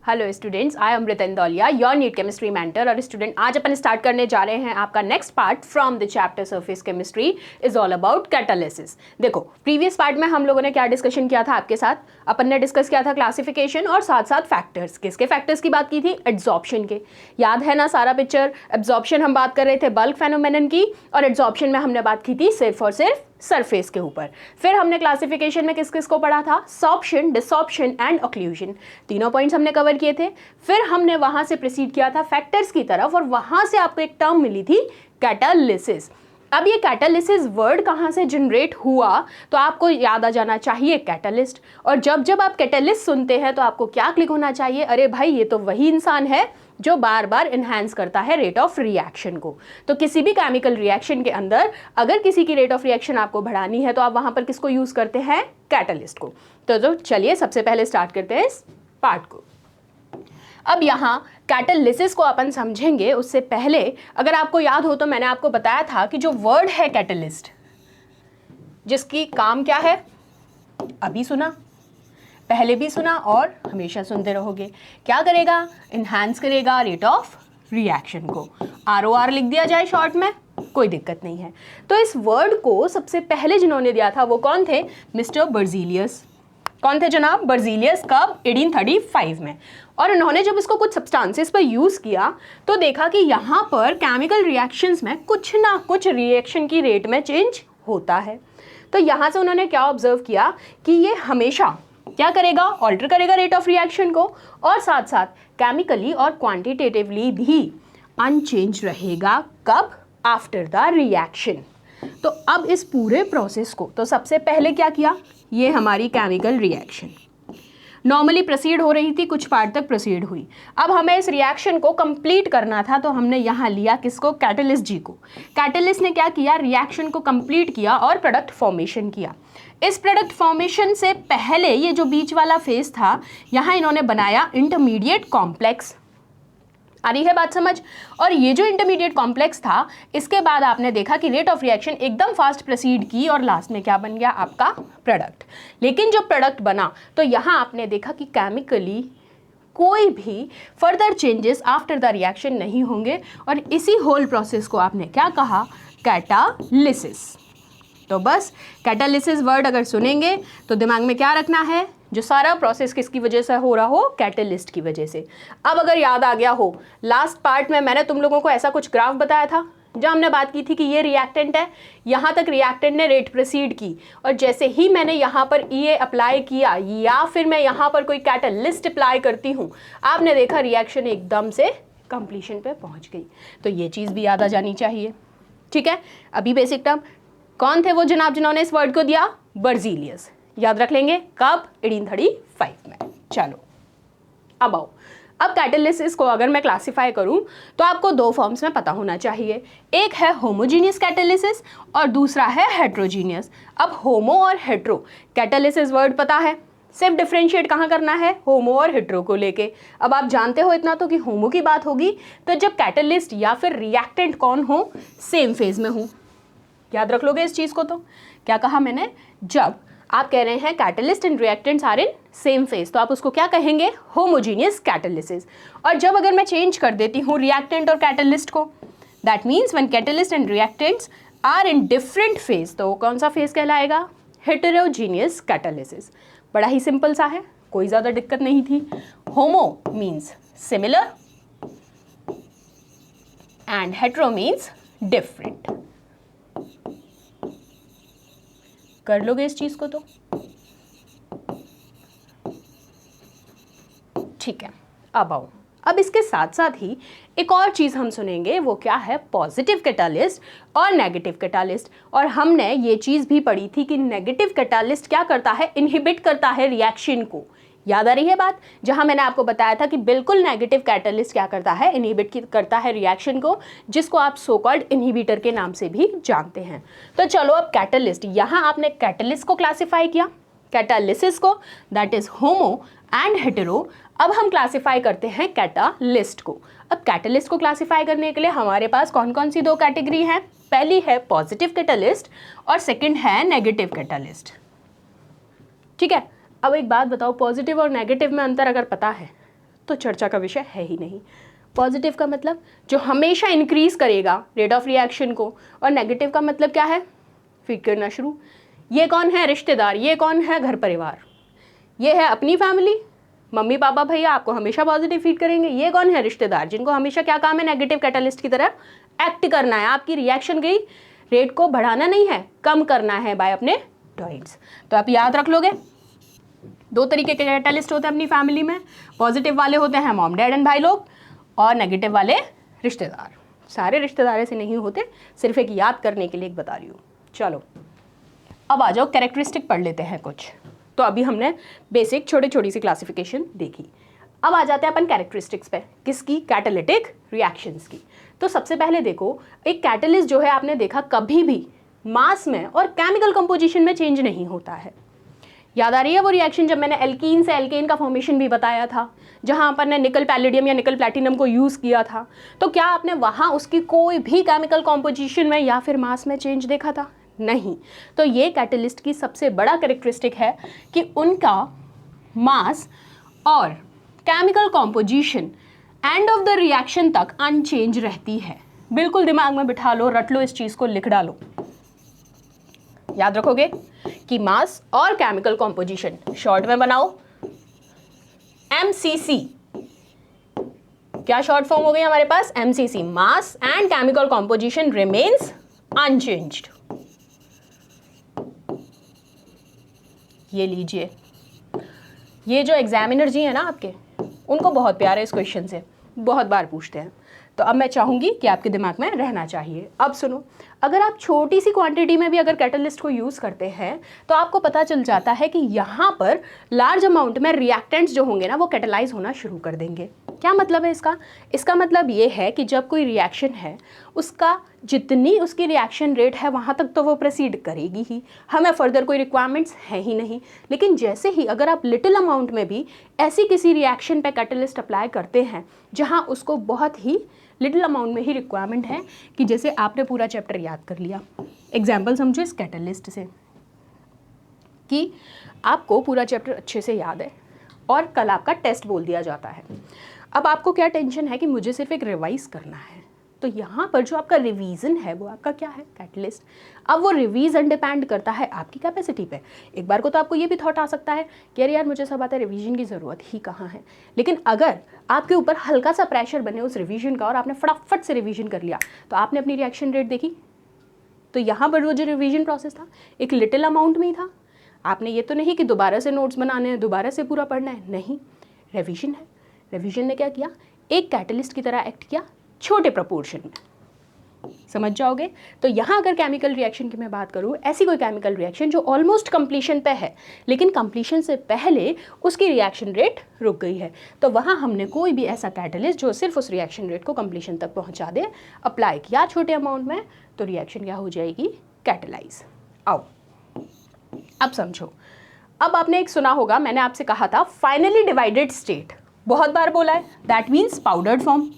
Hello students, I am Ritan Dauliya, your NEET chemistry mentor. और student, आज अपन स्टार्ट करने जा रहे हैं आपका next part from the chapter surface chemistry is all about catalysis. देखो, प्रीवियस पार्ट में हम लोगों ने क्या डिस्कशन किया था आपके साथ? अपन ने डिस्कस किया था क्लासिफिकेशन और साथ साथ फैक्टर्स। किसके फैक्टर्स की बात की थी? एड्सॉर्प्शन के। याद है ना सारा पिक्चर? एब्जॉर्प्शन हम बात कर रहे थे बल्क फेनोमेनन की, और एड्सॉर्प्शन में हमने बात की थी सिर्फ और सिर्फ सरफेस के ऊपर। फिर हमने क्लासिफिकेशन में किस किस को पढ़ा था? Sorption, desorption and occlusion. तीनों पॉइंट्स हमने कवर किए थे। फिर हमने वहां से प्रोसीड किया था फैक्टर्स की तरफ, और वहां से आपको एक टर्म मिली थी कैटालिसिस। अब ये कैटालिसिस वर्ड कहाँ से जनरेट हुआ, तो आपको याद आ जाना चाहिए कैटलिस्ट। और जब जब आप कैटलिस्ट सुनते हैं तो आपको क्या क्लिक होना चाहिए? अरे भाई, ये तो वही इंसान है जो बार बार इन्हांस करता है रेट ऑफ रिएक्शन को। तो किसी भी केमिकल रिएक्शन के अंदर अगर किसी की रेट ऑफ रिएक्शन आपको बढ़ानी है तो आप वहां पर किसको यूज करते हैं? कैटलिस्ट को। तो चलिए सबसे पहले स्टार्ट करते हैं इस पार्ट को। अब यहाँ कैटालिसिस को अपन समझेंगे उससे पहले अगर आपको याद हो तो मैंने आपको बताया था कि जो वर्ड है कैटलिस्ट, जिसकी काम क्या है, अभी सुना, पहले भी सुना और हमेशा सुनते रहोगे। क्या करेगा? इन्हांस करेगा रेट ऑफ रिएक्शन को। ROR लिख दिया जाए शॉर्ट में, कोई दिक्कत नहीं है। तो इस वर्ड को सबसे पहले जिन्होंने दिया था वो कौन थे? Mister Berzelius. कौन थे जनाब? बर्जीलियस। कब? 1835 में। और उन्होंने जब इसको कुछ सब्सटेंसेस पर यूज किया तो देखा कि यहाँ पर केमिकल रिएक्शंस में कुछ ना कुछ रिएक्शन की रेट में चेंज होता है। तो यहाँ से उन्होंने क्या ऑब्जर्व किया कि ये हमेशा क्या करेगा? ऑल्टर करेगा रेट ऑफ रिएक्शन को, और साथ साथ केमिकली और क्वांटिटेटिवली भी अनचेंज रहेगा। कब? After the reaction. तो अब इस पूरे प्रोसेस को तो सबसे पहले क्या किया? ये हमारी केमिकल रिएक्शन नॉर्मली प्रोसीड हो रही थी, कुछ पार्ट तक प्रोसीड हुई। अब हमें इस रिएक्शन को कंप्लीट करना था, तो हमने यहाँ लिया किसको? कैटलिस्ट जी को। कैटलिस्ट ने क्या किया? रिएक्शन को कंप्लीट किया और प्रोडक्ट फॉर्मेशन किया। इस प्रोडक्ट फॉर्मेशन से पहले ये जो बीच वाला फेज था, यहाँ इन्होंने बनाया इंटरमीडिएट कॉम्प्लेक्स। आ रही है बात समझ? और ये जो इंटरमीडिएट कॉम्प्लेक्स था, इसके बाद आपने देखा कि रेट ऑफ रिएक्शन एकदम फास्ट प्रोसीड की और लास्ट में क्या बन गया? आपका प्रोडक्ट। लेकिन जो प्रोडक्ट बना तो यहाँ आपने देखा कि केमिकली कोई भी further changes after the reaction नहीं होंगे, और इसी होल प्रोसेस को आपने क्या कहा? कैटालिसिस। तो बस कैटालिसिस वर्ड अगर सुनेंगे तो दिमाग में क्या रखना है? जो सारा प्रोसेस किसकी वजह से हो रहा हो? कैटलिस्ट की वजह से। अब अगर याद आ गया हो, लास्ट पार्ट में मैंने तुम लोगों को ऐसा कुछ ग्राफ बताया था जब हमने बात की थी कि ये रिएक्टेंट है, यहाँ तक रिएक्टेंट ने रेट प्रोसीड की, और जैसे ही मैंने यहाँ पर EA अप्लाई किया या फिर मैं यहाँ पर कोई कैटलिस्ट अप्लाई करती हूँ, आपने देखा रिएक्शन एकदम से कंप्लीशन पे पहुँच गई। तो ये चीज़ भी याद आ जानी चाहिए। ठीक है, अभी बेसिक टर्म कौन थे वो जनाब जिन्होंने इस वर्ड को दिया? बर्जीलियस। याद रख लेंगे। कब? 1835 में। चलो अब आओ, अब कैटालिसिस को अगर मैं क्लासिफाई करूं तो आपको दो फॉर्म्स में पता होना चाहिए। एक है होमोजीनियस कैटालिसिस और दूसरा है हेट्रोजीनियस। अब होमो और हेट्रो कैटालिसिस वर्ड पता है, सिर्फ डिफरेंशिएट कहाँ करना है? होमो और हेट्रो को लेके। अब आप जानते हो इतना तो कि होमो की बात होगी तो जब कैटालिस्ट या फिर रिएक्टेंट कौन हो? सेम फेज में हो। याद रख लोगे इस चीज को। तो क्या कहा मैंने? जब आप कह रहे हैं catalyst and reactants are in same phase, तो आप उसको क्या कहेंगे? Homogeneous catalysis. और जब अगर मैं चेंज कर देती हूँ रिएक्टेंट और कैटलिस्ट को, that means when catalyst and reactants are in different phase, तो कौन सा फेज कहलाएगा? Heterogeneous catalysis. बड़ा ही सिंपल सा है, कोई ज्यादा दिक्कत नहीं थी। होमो means similar and hetero means different. कर लोगे इस चीज को तो? ठीक है, अब आओ, अब इसके साथ साथ ही एक और चीज हम सुनेंगे, वो क्या है? पॉजिटिव कैटालिस्ट और नेगेटिव कैटालिस्ट। और हमने ये चीज भी पढ़ी थी कि नेगेटिव कैटालिस्ट क्या करता है? इनहिबिट करता है रिएक्शन को। याद आ रही है बात? जहां मैंने आपको बताया था कि बिल्कुल नेगेटिव कैटालिस्ट क्या करता है? इनहिबिट करता है रिएक्शन को, जिसको आप सो कॉल्ड इनहिबिटर के नाम से भी जानते हैं। तो चलो अब कैटालिस्ट, यहां आपने कैटालिस्ट को क्लासिफाई किया, कैटालिसिस को, that is homo and hetero. अब हम क्लासिफाई करते हैं कैटालिस्ट को। अब कैटालिस्ट को क्लासिफाई करने के लिए हमारे पास कौन कौन सी दो कैटेगरी हैं? पहली है पॉजिटिव कैटालिस्ट और सेकंड है नेगेटिव कैटालिस्ट। ठीक है, अब एक बात बताओ, पॉजिटिव और नेगेटिव में अंतर अगर पता है तो चर्चा का विषय है ही नहीं। पॉजिटिव का मतलब जो हमेशा इंक्रीज करेगा रेट ऑफ रिएक्शन को, और नेगेटिव का मतलब क्या है, फीड करना शुरू। ये कौन है, रिश्तेदार। ये कौन है, घर परिवार। ये है अपनी फैमिली, मम्मी पापा भैया आपको हमेशा पॉजिटिव फीड करेंगे। ये कौन है, रिश्तेदार, जिनको हमेशा क्या काम है, नेगेटिव कैटलिस्ट की तरह एक्ट करना है, आपकी रिएक्शन की रेट को बढ़ाना नहीं है, कम करना है बाय अपने टॉइड्स। तो आप याद रख लोगे, 2 तरीके के कैटलिस्ट होते हैं अपनी फैमिली में। पॉजिटिव वाले होते हैं मॉम डैड एंड भाई लोग, और नेगेटिव वाले रिश्तेदार। सारे रिश्तेदार ऐसे नहीं होते, सिर्फ एक याद करने के लिए एक बता रही हूँ। चलो अब आ जाओ, कैरेक्टरिस्टिक पढ़ लेते हैं कुछ। तो अभी हमने बेसिक छोटी सी क्लासिफिकेशन देखी। अब आ जाते हैं अपन कैरेक्टरिस्टिक्स पे, किसकी, कैटालिटिक रिएक्शंस की। तो सबसे पहले देखो, एक कैटलिस्ट जो है आपने देखा कभी भी मास में और केमिकल कंपोजिशन में चेंज नहीं होता है। याद आ रही है वो रिएक्शन जब मैंने एल्कीन से एल्केन का फॉर्मेशन भी बताया था, जहां अपन ने निकल पैलेडियम या निकल प्लैटिनम को यूज़ किया था। तो क्या आपने वहां उसकी कोई भी केमिकल कंपोजिशन में या फिर मास में चेंज देखा था? नहीं। तो ये कैटलिस्ट की सबसे बड़ा कैरेक्टरिस्टिक है कि उनका मास और chemical composition end of the reaction तक अनचेंज रहती है। बिल्कुल दिमाग में बिठा लो, रट लो, इस चीज़ को लिख डालो। याद रखोगे कि मास और केमिकल कंपोजिशन, शॉर्ट में बनाओ MCC। क्या शॉर्ट फॉर्म हो गई हमारे पास, MCC, mass and chemical composition remains unchanged. ये लीजिए, ये जो एग्जामिनर जी है ना आपके, उनको बहुत प्यार है इस क्वेश्चन से, बहुत बार पूछते हैं। तो अब मैं चाहूँगी कि आपके दिमाग में रहना चाहिए। अब सुनो, अगर आप छोटी सी क्वांटिटी में भी अगर कैटलिस्ट को यूज़ करते हैं तो आपको पता चल जाता है कि यहाँ पर लार्ज अमाउंट में रिएक्टेंट्स जो होंगे ना वो कैटलाइज होना शुरू कर देंगे। क्या मतलब है इसका? इसका मतलब ये है कि जब कोई रिएक्शन है उसका जितनी उसकी रिएक्शन रेट है वहाँ तक तो वो प्रोसीड करेगी ही, हमें फर्दर कोई रिक्वायरमेंट्स है ही नहीं। लेकिन जैसे ही अगर आप लिटिल अमाउंट में भी ऐसी किसी रिएक्शन पे कैटलिस्ट अप्लाई करते हैं जहाँ उसको बहुत ही लिटिल अमाउंट में ही रिक्वायरमेंट है, कि जैसे आपने पूरा चैप्टर याद कर लिया, एग्जाम्पल समझो इस कैटलिस्ट से कि आपको पूरा चैप्टर अच्छे से याद है और कल आपका टेस्ट बोल दिया जाता है। अब आपको क्या टेंशन है कि मुझे सिर्फ एक रिवाइज करना है, तो यहाँ पर जो आपका रिवीजन है वो आपका क्या है, कैटलिस्ट। अब वो रिवीजन डिपेंड करता है आपकी कैपेसिटी पे। एक बार को तो आपको ये भी थॉट आ सकता है कि अरे यार मुझे सब आता है, रिवीजन की ज़रूरत ही कहाँ है। लेकिन अगर आपके ऊपर हल्का सा प्रेशर बने उस रिवीजन का और आपने फटाफट से रिवीजन कर लिया, तो आपने अपनी रिएक्शन रेट देखी, तो यहाँ पर वो जो रिवीजन प्रोसेस था एक लिटिल अमाउंट में ही था। आपने ये तो नहीं कि दोबारा से नोट्स बनाने हैं, दोबारा से पूरा पढ़ना है, नहीं, रिवीजन है। रिवीजन ने क्या किया, एक कैटलिस्ट की तरह एक्ट किया छोटे प्रपोर्शन में, समझ जाओगे। तो यहाँ अगर केमिकल रिएक्शन की मैं बात करूँ, ऐसी कोई केमिकल रिएक्शन जो ऑलमोस्ट कंप्लीशन पे है लेकिन कंप्लीशन से पहले उसकी रिएक्शन रेट रुक गई है, तो वहाँ हमने कोई भी ऐसा कैटलिस्ट जो सिर्फ उस रिएक्शन रेट को कंप्लीशन तक पहुँचा दे अप्लाई किया छोटे अमाउंट में, तो रिएक्शन क्या हो जाएगी, कैटलाइज। आओ अब समझो। अब आपने एक सुना होगा, मैंने आपसे कहा था फाइनली डिवाइडेड स्टेट, बहुत बार बोला है, दैट मीन्स पाउडर्ड फॉर्म।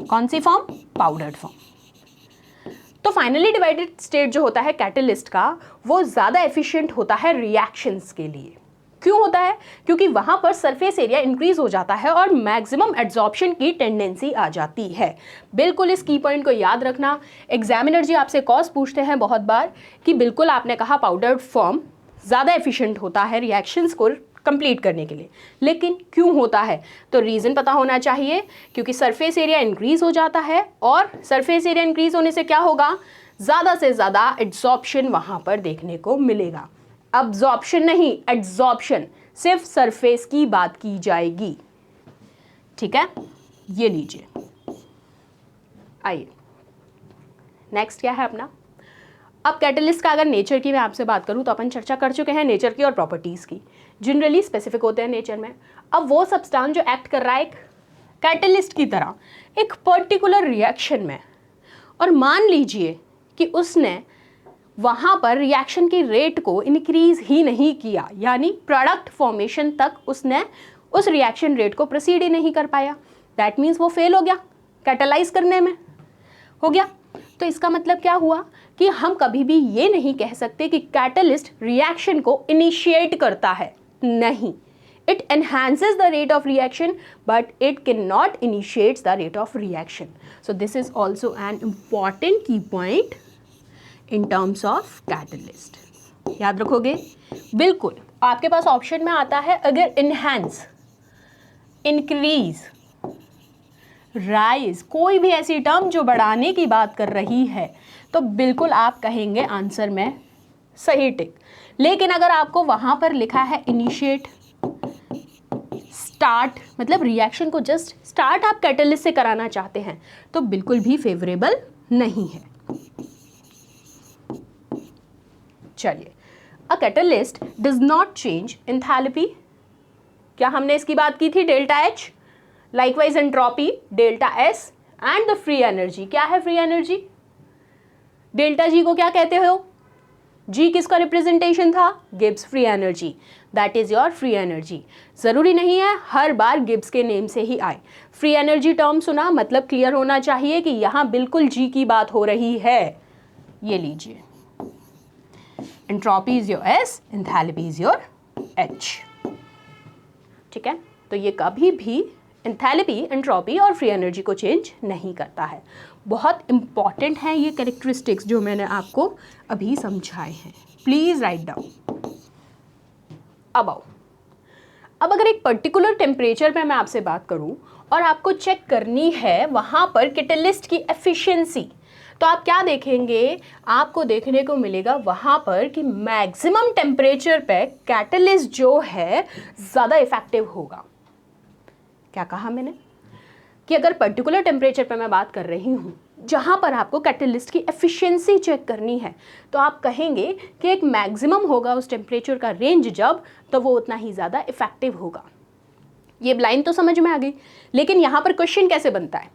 कौन सी फॉर्म, पाउडर्ड फॉर्म। तो फाइनली डिवाइडेड स्टेट जो होता है कैटलिस्ट का, वो ज़्यादा एफिशिएंट होता है रिएक्शंस के लिए। क्यों होता है? क्योंकि वहाँ पर सरफेस एरिया इंक्रीज हो जाता है और मैक्सिमम एड्सॉर्प्शन की टेंडेंसी आ जाती है। बिल्कुल इस की पॉइंट को याद रखना। एग्जामिनर जी आपसे कॉज पूछते हैं बहुत बार कि बिल्कुल आपने कहा पाउडर्ड फॉर्म ज़्यादा एफिशिएंट होता है रिएक्शंस को कंप्लीट करने के लिए, लेकिन क्यों होता है? तो रीज़न पता होना चाहिए, क्योंकि सरफेस एरिया इंक्रीज हो जाता है और सरफेस एरिया इंक्रीज होने से क्या होगा, ज़्यादा से ज़्यादा एड्सॉर्प्शन वहाँ पर देखने को मिलेगा। अब्जॉर्प्शन नहीं, एड्सॉर्प्शन, सिर्फ सरफेस की बात की जाएगी, ठीक है। ये लीजिए, आइए नेक्स्ट क्या है अपना। अब कैटलिस्ट का अगर नेचर की मैं आपसे बात करूं तो अपन चर्चा कर चुके हैं नेचर की और प्रॉपर्टीज़ की, जनरली स्पेसिफिक होते हैं नेचर में। अब वो सब्सटेंस जो एक्ट कर रहा है एक कैटलिस्ट की तरह एक पर्टिकुलर रिएक्शन में, और मान लीजिए कि उसने वहाँ पर रिएक्शन की रेट को इंक्रीज ही नहीं किया, यानी प्रोडक्ट फॉर्मेशन तक उसने उस रिएक्शन रेट को प्रोसीड ही नहीं कर पाया, दैट मीन्स वो फेल हो गया, कैटलाइज करने में हो गया। तो इसका मतलब क्या हुआ कि हम कभी भी ये नहीं कह सकते कि कैटलिस्ट रिएक्शन को इनिशिएट करता है, नहीं, it enhances the rate of reaction but it cannot initiates the rate of reaction. So this is also an important key point in terms of catalyst. याद रखोगे? बिल्कुल. आपके पास ऑप्शन में आता है अगर enhance, increase, rise कोई भी ऐसी टर्म जो बढ़ाने की बात कर रही है तो बिल्कुल आप कहेंगे आंसर में सही टिक. लेकिन अगर आपको वहां पर लिखा है इनिशिएट, स्टार्ट, मतलब रिएक्शन को जस्ट स्टार्ट आप कैटलिस्ट से कराना चाहते हैं तो बिल्कुल भी फेवरेबल नहीं है. चलिए, अ catalyst does not change enthalpy. क्या हमने इसकी बात की थी? Delta H, likewise entropy, delta S and the free energy. क्या है फ्री एनर्जी? डेल्टा जी को क्या कहते हो? जी किसका रिप्रेजेंटेशन था? Gibbs free energy. That is your free energy. जरूरी नहीं है हर बार गिब्स के नेम से ही आए. फ्री एनर्जी टर्म सुना मतलब क्लियर होना चाहिए कि यहां बिल्कुल जी की बात हो रही है. ये लीजिए, entropy is your S, enthalpy is your H. ठीक है, तो ये कभी भी एंथैल्पी, एंट्रोपी और फ्री एनर्जी को चेंज नहीं करता है. बहुत इंपॉर्टेंट है ये कैरेक्टरिस्टिक्स जो मैंने आपको अभी समझाए हैं. Please write down. अब अगर एक पर्टिकुलर टेम्परेचर पे मैं आपसे बात करूं और आपको चेक करनी है वहां पर कैटलिस्ट की एफिशिएंसी, तो आप क्या देखेंगे? आपको देखने को मिलेगा वहां पर कि मैक्सिमम टेम्परेचर पे कैटलिस्ट जो है ज़्यादा इफेक्टिव होगा. क्या कहा मैंने? कि अगर पर्टिकुलर टेम्परेचर पे मैं बात कर रही हूँ जहाँ पर आपको कैटलिस्ट की एफिशिएंसी चेक करनी है तो आप कहेंगे कि एक मैक्सिमम होगा उस टेम्परेचर का रेंज जब, तो वो उतना ही ज़्यादा इफेक्टिव होगा. ये लाइन तो समझ में आ गई. लेकिन यहाँ पर क्वेश्चन कैसे बनता है?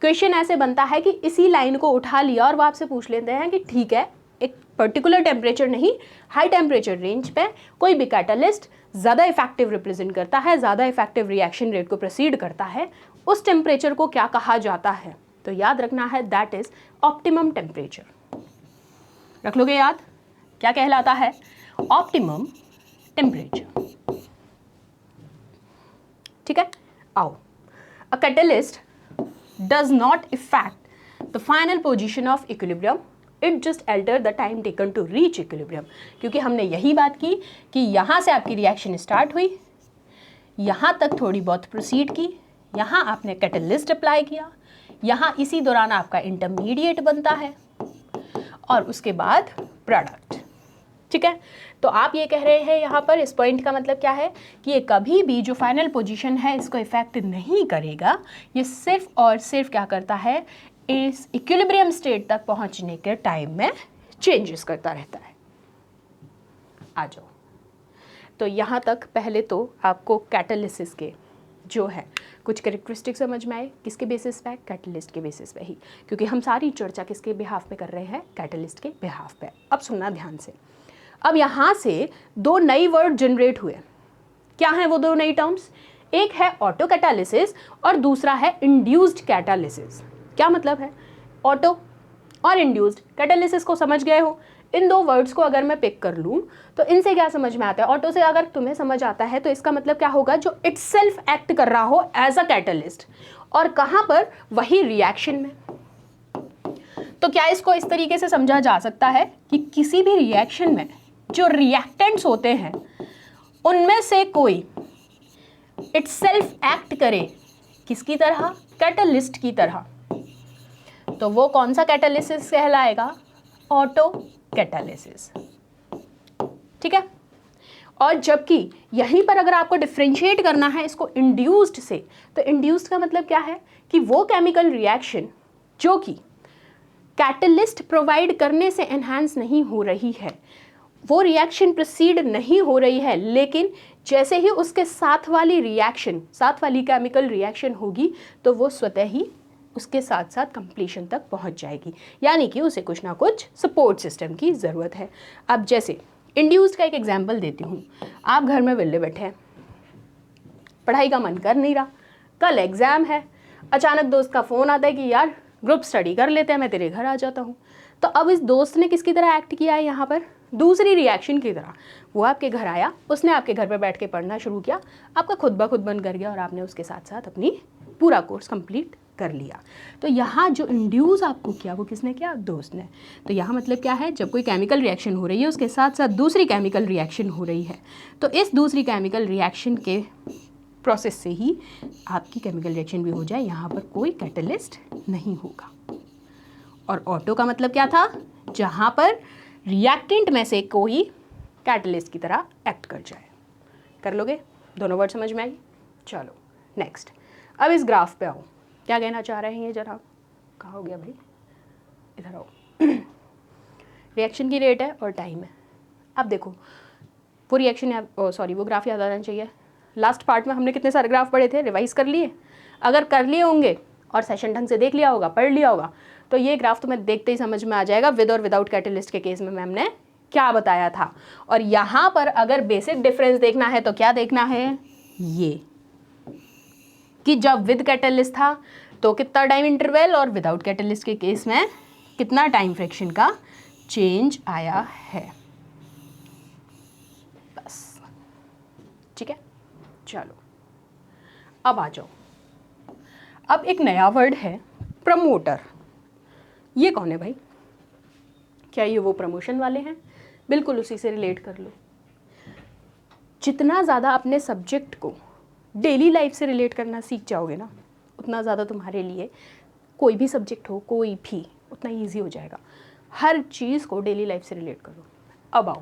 क्वेश्चन ऐसे बनता है कि इसी लाइन को उठा लिया और वो आपसे पूछ लेते हैं कि ठीक है, एक पर्टिकुलर टेम्परेचर नहीं, हाई टेम्परेचर रेंज पे कोई भी कैटलिस्ट ज़्यादा इफेक्टिव रिप्रेजेंट करता है, ज़्यादा इफेक्टिव रिएक्शन रेट को प्रोसीड करता है, उस टेम्परेचर को क्या कहा जाता है? तो याद रखना है दैट इज ऑप्टिमम टेम्परेचर. रख लोगे याद? क्या कहलाता है? Optimum temperature. ठीक है, आओ. A catalyst does not effect the final position of equilibrium, it just alter the time taken to reach equilibrium. क्योंकि हमने यही बात की कि यहाँ से आपकी रिएक्शन स्टार्ट हुई, यहाँ तक थोड़ी बहुत प्रोसीड की, यहाँ आपने कैटलिस्ट अप्लाई किया, यहाँ इसी दौरान आपका इंटरमीडिएट बनता है और उसके बाद प्रोडक्ट. ठीक है, तो आप ये कह रहे हैं यहाँ पर, इस पॉइंट का मतलब क्या है कि ये कभी भी जो फाइनल पोजीशन है इसको इफेक्ट नहीं करेगा. ये सिर्फ और सिर्फ क्या करता है? इस इक्विलिब्रियम स्टेट तक पहुँचने के टाइम में चेंजेस करता रहता है. आ जाओ. तो यहाँ तक पहले तो आपको कैटालिसिस के जो है कुछ कैरेक्टरिस्टिक समझ में आए. किसके बेसिस पे? कैटलिस्ट के बेसिस पे ही, क्योंकि हम सारी चर्चा किसके बिहाफ पे कर रहे हैं? कैटलिस्ट के बिहाफ पे. अब सुनना ध्यान से. अब यहाँ से दो नई वर्ड जनरेट हुए. क्या हैं वो दो नई टर्म्स? एक है ऑटो कैटालिसिस और दूसरा है इंड्यूस्ड कैटालिसिस. क्या मतलब है? ऑटो और इंड्यूस्ड कैटालिसिस को समझ गए हो. इन दो वर्ड्स को अगर मैं पिक कर लूँ तो इनसे क्या समझ में आता है? ऑटो से अगर तुम्हें समझ आता है तो इसका मतलब क्या होगा? जो इटसेल्फ एक्ट कर रहा हो एज अ कैटलिस्ट. और कहाँ पर? वही रिएक्शन में. तो क्या इसको इस तरीके से समझा जा सकता है कि किसी भी रिएक्शन में जो रिएक्टेंट्स होते हैं उनमें से कोई इटसेल्फ एक्ट करे किसकी तरह? कैटलिस्ट की तरह. तो वो कौन सा कैटालिसिस कहलाएगा? Auto catalysis. ठीक है. और जबकि यहीं पर अगर आपको डिफरेंशिएट करना है इसको इंड्यूस्ड से, तो इंड्यूस्ड का मतलब क्या है कि वो केमिकल रिएक्शन जो कि कैटलिस्ट प्रोवाइड करने से एनहांस नहीं हो रही है, वो रिएक्शन प्रोसीड नहीं हो रही है, लेकिन जैसे ही उसके साथ वाली रिएक्शन, साथ वाली केमिकल रिएक्शन होगी तो वो स्वतः ही उसके साथ साथ कंप्लीशन तक पहुंच जाएगी. यानी कि उसे कुछ ना कुछ सपोर्ट सिस्टम की ज़रूरत है. अब जैसे इंड्यूस्ड का एक एग्जांपल देती हूँ. आप घर में विले बैठे हैं, पढ़ाई का मन कर नहीं रहा, कल एग्ज़ाम है, अचानक दोस्त का फ़ोन आता है कि यार ग्रुप स्टडी कर लेते हैं, मैं तेरे घर आ जाता हूँ. तो अब इस दोस्त ने किसकी तरह एक्ट किया है यहाँ पर? दूसरी रिएक्शन की तरह वो आपके घर आया, उसने आपके घर पे बैठ के पढ़ना शुरू किया, आपका खुद ब खुद बन कर गया और आपने उसके साथ साथ अपनी पूरा कोर्स कंप्लीट कर लिया। तो यहाँ जो इंड्यूस आपको किया वो किसने किया? दोस्त ने। तो यहाँ मतलब क्या है, जब कोई केमिकल रिएक्शन हो रही है उसके साथ साथ दूसरी केमिकल रिएक्शन हो रही है, तो इस दूसरी केमिकल रिएक्शन के प्रोसेस से ही आपकी केमिकल रिएक्शन भी हो जाए, यहाँ पर कोई कैटलिस्ट नहीं होगा। और ऑटो का मतलब क्या था? जहाँ पर रिएक्टेंट में से कोई कैटलिस्ट की तरह एक्ट कर जाए। कर लोगे? दोनों वर्ड समझ में आई? चलो नेक्स्ट। अब इस ग्राफ पे आओ, क्या कहना चाह रहे हैं ये जरा? कहाँ हो गया भाई? इधर आओ। रिएक्शन की रेट है और टाइम है। अब देखो वो रिएक्शन वो ग्राफ याद आना चाहिए। लास्ट पार्ट में हमने कितने सारे ग्राफ पढ़े थे, रिवाइज कर लिए? अगर कर लिए होंगे और सेशन ढंग से देख लिया होगा, पढ़ लिया होगा, तो ये ग्राफ तुम्हें देखते ही समझ में आ जाएगा विद और विदाउट कैटलिस्ट के केस में मैम ने क्या बताया था। और यहाँ पर अगर बेसिक डिफरेंस देखना है तो क्या देखना है, ये कि जब विद कैटलिस्ट था तो कितना टाइम इंटरवल और विदाउट कैटलिस्ट के केस में कितना टाइम फ्रैक्शन का चेंज आया है। बस ठीक है। चलो अब आ जाओ। अब एक नया वर्ड है प्रमोटर। ये कौन है भाई? क्या ये वो प्रमोशन वाले हैं? बिल्कुल उसी से रिलेट कर लो। जितना ज़्यादा अपने सब्जेक्ट को डेली लाइफ से रिलेट करना सीख जाओगे ना, उतना ज़्यादा तुम्हारे लिए कोई भी सब्जेक्ट हो, कोई भी, उतना ईजी हो जाएगा। हर चीज़ को डेली लाइफ से रिलेट करो। अब आओ,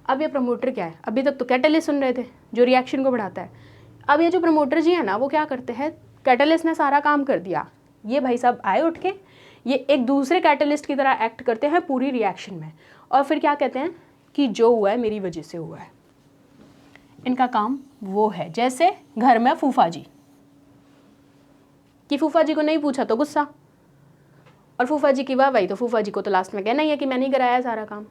अब ये प्रमोटर क्या है? अभी तक तो कैटलिस्ट सुन रहे थे जो रिएक्शन को बढ़ाता है। अब ये जो प्रमोटर जी है ना, वो क्या करते हैं? कैटलिस्ट ने सारा काम कर दिया, ये भाई साहब आए उठ के, ये एक दूसरे कैटलिस्ट की तरह एक्ट करते हैं पूरी रिएक्शन में, और फिर क्या कहते हैं कि जो हुआ है मेरी वजह से हुआ है। इनका काम वो है जैसे घर में फूफा जी, कि फूफा जी को नहीं पूछा तो गुस्सा, और फूफा जी की वाह भाई, तो फूफा जी को तो लास्ट में कहना ही है कि मैंने ही कराया सारा काम।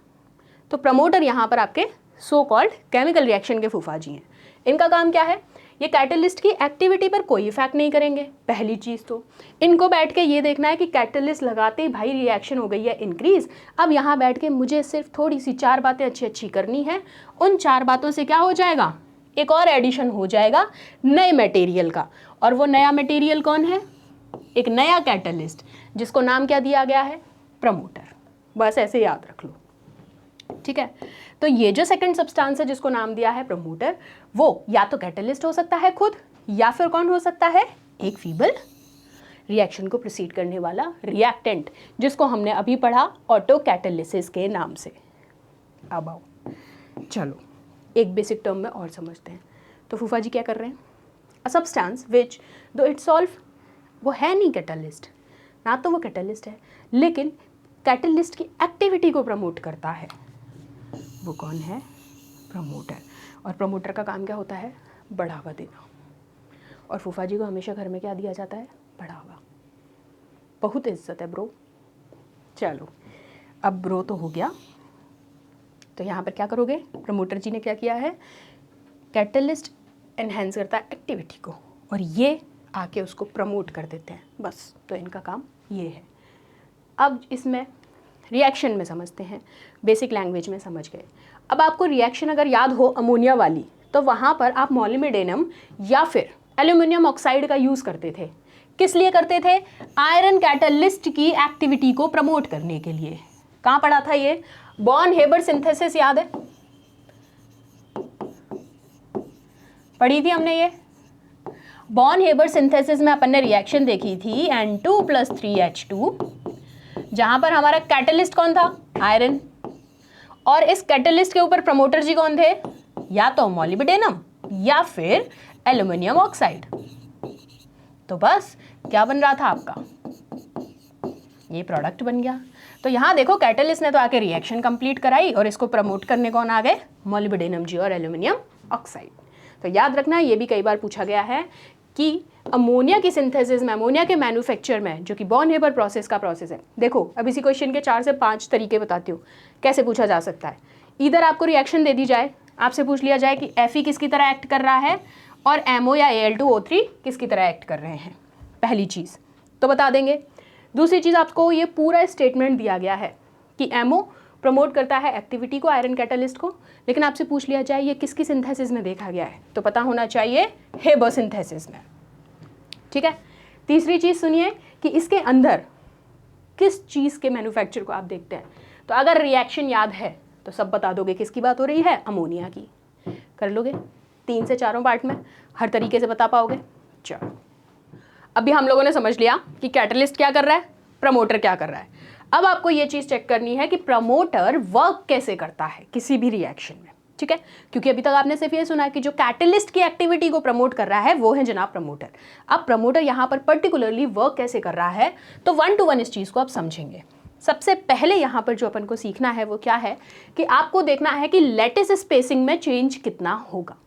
तो प्रमोटर यहाँ पर आपके सो कॉल्ड केमिकल रिएक्शन के फूफा जी हैं। इनका काम क्या है? ये कैटलिस्ट की एक्टिविटी पर कोई इफेक्ट नहीं करेंगे। पहली चीज़ तो इनको बैठ के ये देखना है कि कैटलिस्ट लगाते ही भाई रिएक्शन हो गई है इंक्रीज। अब यहाँ बैठ के मुझे सिर्फ थोड़ी सी 4 बातें अच्छी अच्छी करनी है। उन 4 बातों से क्या हो जाएगा? एक और एडिशन हो जाएगा नए मटेरियल का। और वो नया मटेरियल कौन है? एक नया कैटलिस्ट, जिसको नाम क्या दिया गया है? प्रमोटर। बस ऐसे याद रख लो, ठीक है। तो ये जो सेकंड सब्सटेंस है जिसको नाम दिया है प्रमोटर, वो या तो कैटलिस्ट हो सकता है खुद, या फिर कौन हो सकता है? एक फीबल रिएक्शन को प्रोसीड करने वाला रिएक्टेंट, जिसको हमने अभी पढ़ा ऑटो कैटालिसिस के नाम से। अब आओ, चलो एक बेसिक टर्म में और समझते हैं। तो फूफा जी क्या कर रहे हैं? अ सब्सटेंस विच दो इट सॉल्व, वो है नहीं कैटलिस्ट, ना तो वो कैटलिस्ट है, लेकिन कैटलिस्ट की एक्टिविटी को प्रमोट करता है। वो कौन है? प्रमोटर। और प्रमोटर का काम क्या होता है? बढ़ावा देना। और फूफा जी को हमेशा घर में क्या दिया जाता है? बढ़ावा। बहुत इज्जत है ब्रो। चलो अब ब्रो तो हो गया, तो यहाँ पर क्या करोगे? प्रमोटर जी ने क्या किया है? कैटलिस्ट एनहेंस करता है एक्टिविटी को, और ये आके उसको प्रमोट कर देते हैं। बस, तो इनका काम ये है। अब इसमें रिएक्शन में समझते हैं, बेसिक लैंग्वेज में समझ गए। अब आपको रिएक्शन अगर याद हो अमोनिया वाली, तो वहाँ पर आप मोलिब्डेनम या फिर एल्यूमिनियम ऑक्साइड का यूज़ करते थे। किस लिए करते थे? आयरन कैटलिस्ट की एक्टिविटी को प्रमोट करने के लिए। कहाँ पढ़ा था ये? बॉर्न हेबर सिंथेसिस, याद है? पढ़ी थी हमने ये। बॉर्न हेबर सिंथेसिस में अपन ने रिएक्शन देखी थी N2 + 3H2, जहां पर हमारा कैटलिस्ट कौन था? आयरन। और इस कैटलिस्ट के ऊपर प्रमोटर जी कौन थे? या तो मोलिब्डेनम या फिर एल्यूमिनियम ऑक्साइड। तो बस क्या बन रहा था आपका? ये प्रोडक्ट बन गया। तो यहाँ देखो, कैटलिस्ट ने तो आके रिएक्शन कंप्लीट कराई और इसको प्रमोट करने कौन आ गए? मोलिब्डेनम जी और एल्यूमिनियम ऑक्साइड। तो याद रखना, ये भी कई बार पूछा गया है कि अमोनिया की सिंथेसिस में, अमोनिया के मैन्युफैक्चर में, जो कि बॉर्न हेबर प्रोसेस का प्रोसेस है। देखो अब इसी क्वेश्चन के 4 से 5 तरीके बताती हूँ कैसे पूछा जा सकता है। इधर आपको रिएक्शन दे दी जाए, आपसे पूछ लिया जाए कि Fe किसकी तरह एक्ट कर रहा है और MO या Al2O3 किसकी तरह एक्ट कर रहे हैं। पहली चीज़ तो बता देंगे। दूसरी चीज़, आपको ये पूरा स्टेटमेंट दिया गया है कि MO प्रमोट करता है एक्टिविटी को, आयरन कैटलिस्ट को। लेकिन आपसे पूछ लिया जाए ये किसकी सिंथेसिस में देखा गया है, तो पता होना चाहिए हेबर सिंथेसिस में। ठीक है। तीसरी चीज़ सुनिए कि इसके अंदर किस चीज़ के मैन्युफैक्चर को आप देखते हैं, तो अगर रिएक्शन याद है तो सब बता दोगे किसकी बात हो रही है, अमोनिया की। कर लोगे 3 से 4 पार्ट में, हर तरीके से बता पाओगे। चलो अभी हम लोगों ने समझ लिया कि कैटलिस्ट क्या कर रहा है, प्रमोटर क्या कर रहा है। अब आपको ये चीज़ चेक करनी है कि प्रमोटर वर्क कैसे करता है किसी भी रिएक्शन में। ठीक है, क्योंकि अभी तक आपने सिर्फ ये सुना कि जो कैटलिस्ट की एक्टिविटी को प्रमोट कर रहा है वो है जनाब प्रमोटर। अब प्रमोटर यहाँ पर पर्टिकुलरली वर्क कैसे कर रहा है, तो 1 to 1 इस चीज़ को आप समझेंगे। सबसे पहले यहाँ पर जो अपन को सीखना है वो क्या है कि आपको देखना है कि लैटिस स्पेसिंग में चेंज कितना होगा।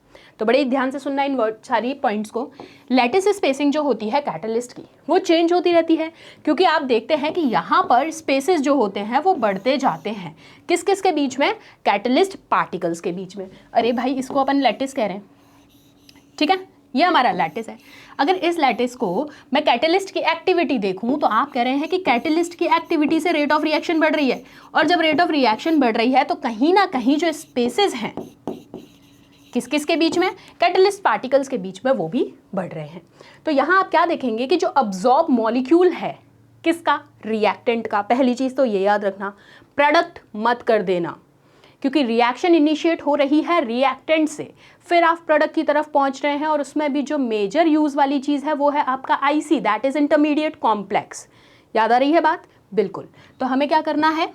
तो बड़े ध्यान से सुनना इन सारी पॉइंट्स को। लैटिस स्पेसिंग जो होती है कैटलिस्ट की वो चेंज होती रहती है, क्योंकि आप देखते हैं कि यहाँ पर स्पेसेस जो होते हैं वो बढ़ते जाते हैं। किस किस के बीच में, कैटलिस्ट पार्टिकल्स के बीच में। अरे भाई इसको अपन लैटिस कह रहे हैं, ठीक है, ये हमारा लैटिस है। अगर इस लैटिस को मैं कैटलिस्ट की एक्टिविटी देखूं तो आप कह रहे हैं कि कैटलिस्ट की एक्टिविटी से रेट ऑफ रिएक्शन बढ़ रही है, और जब रेट ऑफ रिएक्शन बढ़ रही है तो कहीं ना कहीं जो स्पेसेस हैं किस किस के बीच में, कैटलिस्ट पार्टिकल्स के बीच में, वो भी बढ़ रहे हैं। तो यहाँ आप क्या देखेंगे कि जो अब्जॉर्ब मॉलिक्यूल है किसका, रिएक्टेंट का। पहली चीज़ तो ये याद रखना, प्रोडक्ट मत कर देना, क्योंकि रिएक्शन इनिशिएट हो रही है रिएक्टेंट से, फिर आप प्रोडक्ट की तरफ पहुंच रहे हैं, और उसमें भी जो मेजर यूज़ वाली चीज़ है वो है आपका IC, that is intermediate complex. याद आ रही है बात, बिल्कुल। तो हमें क्या करना है,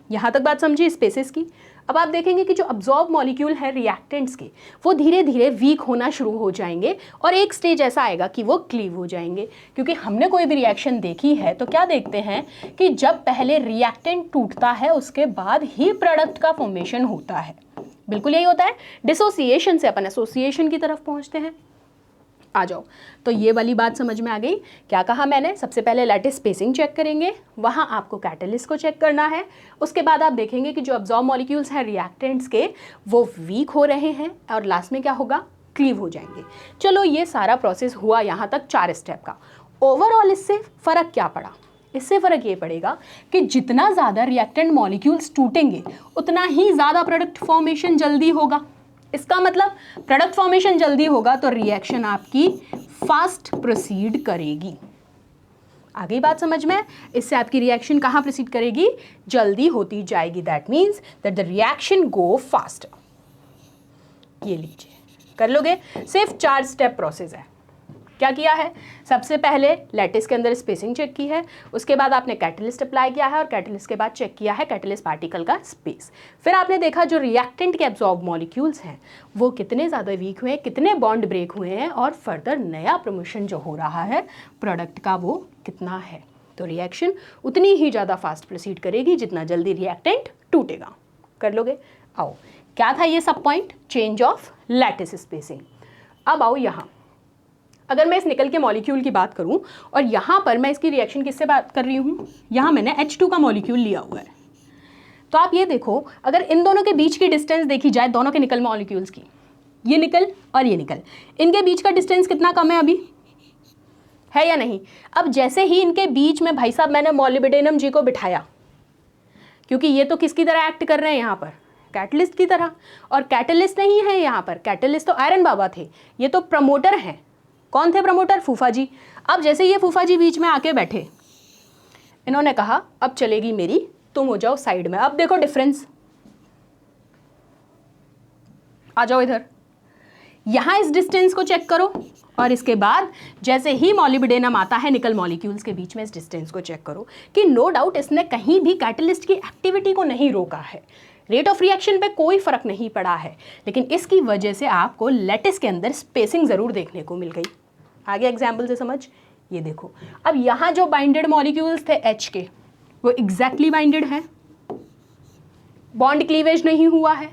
यहाँ तक बात समझिए स्पेसेस की। अब आप देखेंगे कि जो अब्जॉर्ब मॉलिक्यूल है रिएक्टेंट्स के वो धीरे धीरे वीक होना शुरू हो जाएंगे, और एक स्टेज ऐसा आएगा कि वो क्लीव हो जाएंगे। क्योंकि हमने कोई भी रिएक्शन देखी है तो क्या देखते हैं कि जब पहले रिएक्टेंट टूटता है उसके बाद ही प्रोडक्ट का फॉर्मेशन होता है। बिल्कुल यही होता है, डिसोसिएशन से अपन एसोसिएशन की तरफ पहुंचते हैं। आ जाओ, तो ये वाली बात समझ में आ गई। क्या कहा मैंने, सबसे पहले लैटिस स्पेसिंग चेक करेंगे, वहाँ आपको कैटलिस्ट को चेक करना है। उसके बाद आप देखेंगे कि जो अब्जॉर्ब मॉलिक्यूल्स हैं रिएक्टेंट्स के वो वीक हो रहे हैं, और लास्ट में क्या होगा, क्लीव हो जाएंगे। चलो ये सारा प्रोसेस हुआ यहाँ तक 4 स्टेप का। ओवरऑल इससे फ़र्क क्या पड़ा, इससे फ़र्क ये पड़ेगा कि जितना ज़्यादा रिएक्टेंट मॉलिक्यूल्स टूटेंगे उतना ही ज़्यादा प्रोडक्ट फॉर्मेशन जल्दी होगा। इसका मतलब प्रोडक्ट फॉर्मेशन जल्दी होगा तो रिएक्शन आपकी फास्ट प्रोसीड करेगी। आ गई बात समझ में, इससे आपकी रिएक्शन कहाँ प्रोसीड करेगी, जल्दी होती जाएगी। That means that the reaction go faster. ये लीजिए, कर लोगे, सिर्फ 4 स्टेप प्रोसेस है। क्या किया है, सबसे पहले लैटिस के अंदर स्पेसिंग चेक की है, उसके बाद आपने कैटलिस्ट अप्लाई किया है, और कैटलिस्ट के बाद चेक किया है कैटलिस्ट पार्टिकल का स्पेस। फिर आपने देखा जो रिएक्टेंट के एब्जॉर्ब मॉलिक्यूल्स हैं वो कितने ज़्यादा वीक हुए, कितने बॉन्ड ब्रेक हुए हैं, और फर्दर नया प्रमोशन जो हो रहा है प्रोडक्ट का वो कितना है। तो रिएक्शन उतनी ही ज़्यादा फास्ट प्रोसीड करेगी जितना जल्दी रिएक्टेंट टूटेगा। कर लोगे। आओ, क्या था ये सब point, change of lattice spacing. अब आओ यहाँ, अगर मैं इस निकल के मॉलिक्यूल की बात करूं और यहाँ पर मैं इसकी रिएक्शन किससे बात कर रही हूँ, यहाँ मैंने H2 का मॉलिक्यूल लिया हुआ है, तो आप ये देखो अगर इन दोनों के बीच की डिस्टेंस देखी जाए, दोनों के निकल मॉलिक्यूल्स की, ये निकल और ये निकल, इनके बीच का डिस्टेंस कितना कम है अभी, है या नहीं। अब जैसे ही इनके बीच में भाई साहब मैंने मॉलिब्डेनम जी को बिठाया, क्योंकि ये तो किसकी तरह एक्ट कर रहे हैं यहाँ पर, कैटलिस्ट की तरह, और कैटलिस्ट नहीं है यहाँ पर, कैटलिस्ट तो आयरन बाबा थे, ये तो प्रमोटर हैं। कौन थे प्रमोटर, फूफा जी। अब जैसे ये फूफा जी बीच में आके बैठे, इन्होंने कहा अब चलेगी मेरी, तुम हो जाओ साइड में। अब देखो डिफरेंस, आ जाओ इधर, यहाँ इस डिस्टेंस को चेक करो, और इसके बाद जैसे ही मॉलिब्डेनम आता है निकल मॉलिक्यूल्स के बीच में इस डिस्टेंस को चेक करो कि नो डाउट इसने कहीं भी कैटलिस्ट की एक्टिविटी को नहीं रोका है, रेट ऑफ रिएक्शन पे कोई फर्क नहीं पड़ा है, लेकिन इसकी वजह से आपको लैटिस के अंदर स्पेसिंग ज़रूर देखने को मिल गई। आगे एग्जाम्पल से समझ, ये देखो, अब यहाँ जो बाइंडेड मॉलिक्यूल्स थे H के वो एग्जैक्टली बाइंडेड हैं, बॉन्ड क्लीवेज नहीं हुआ है,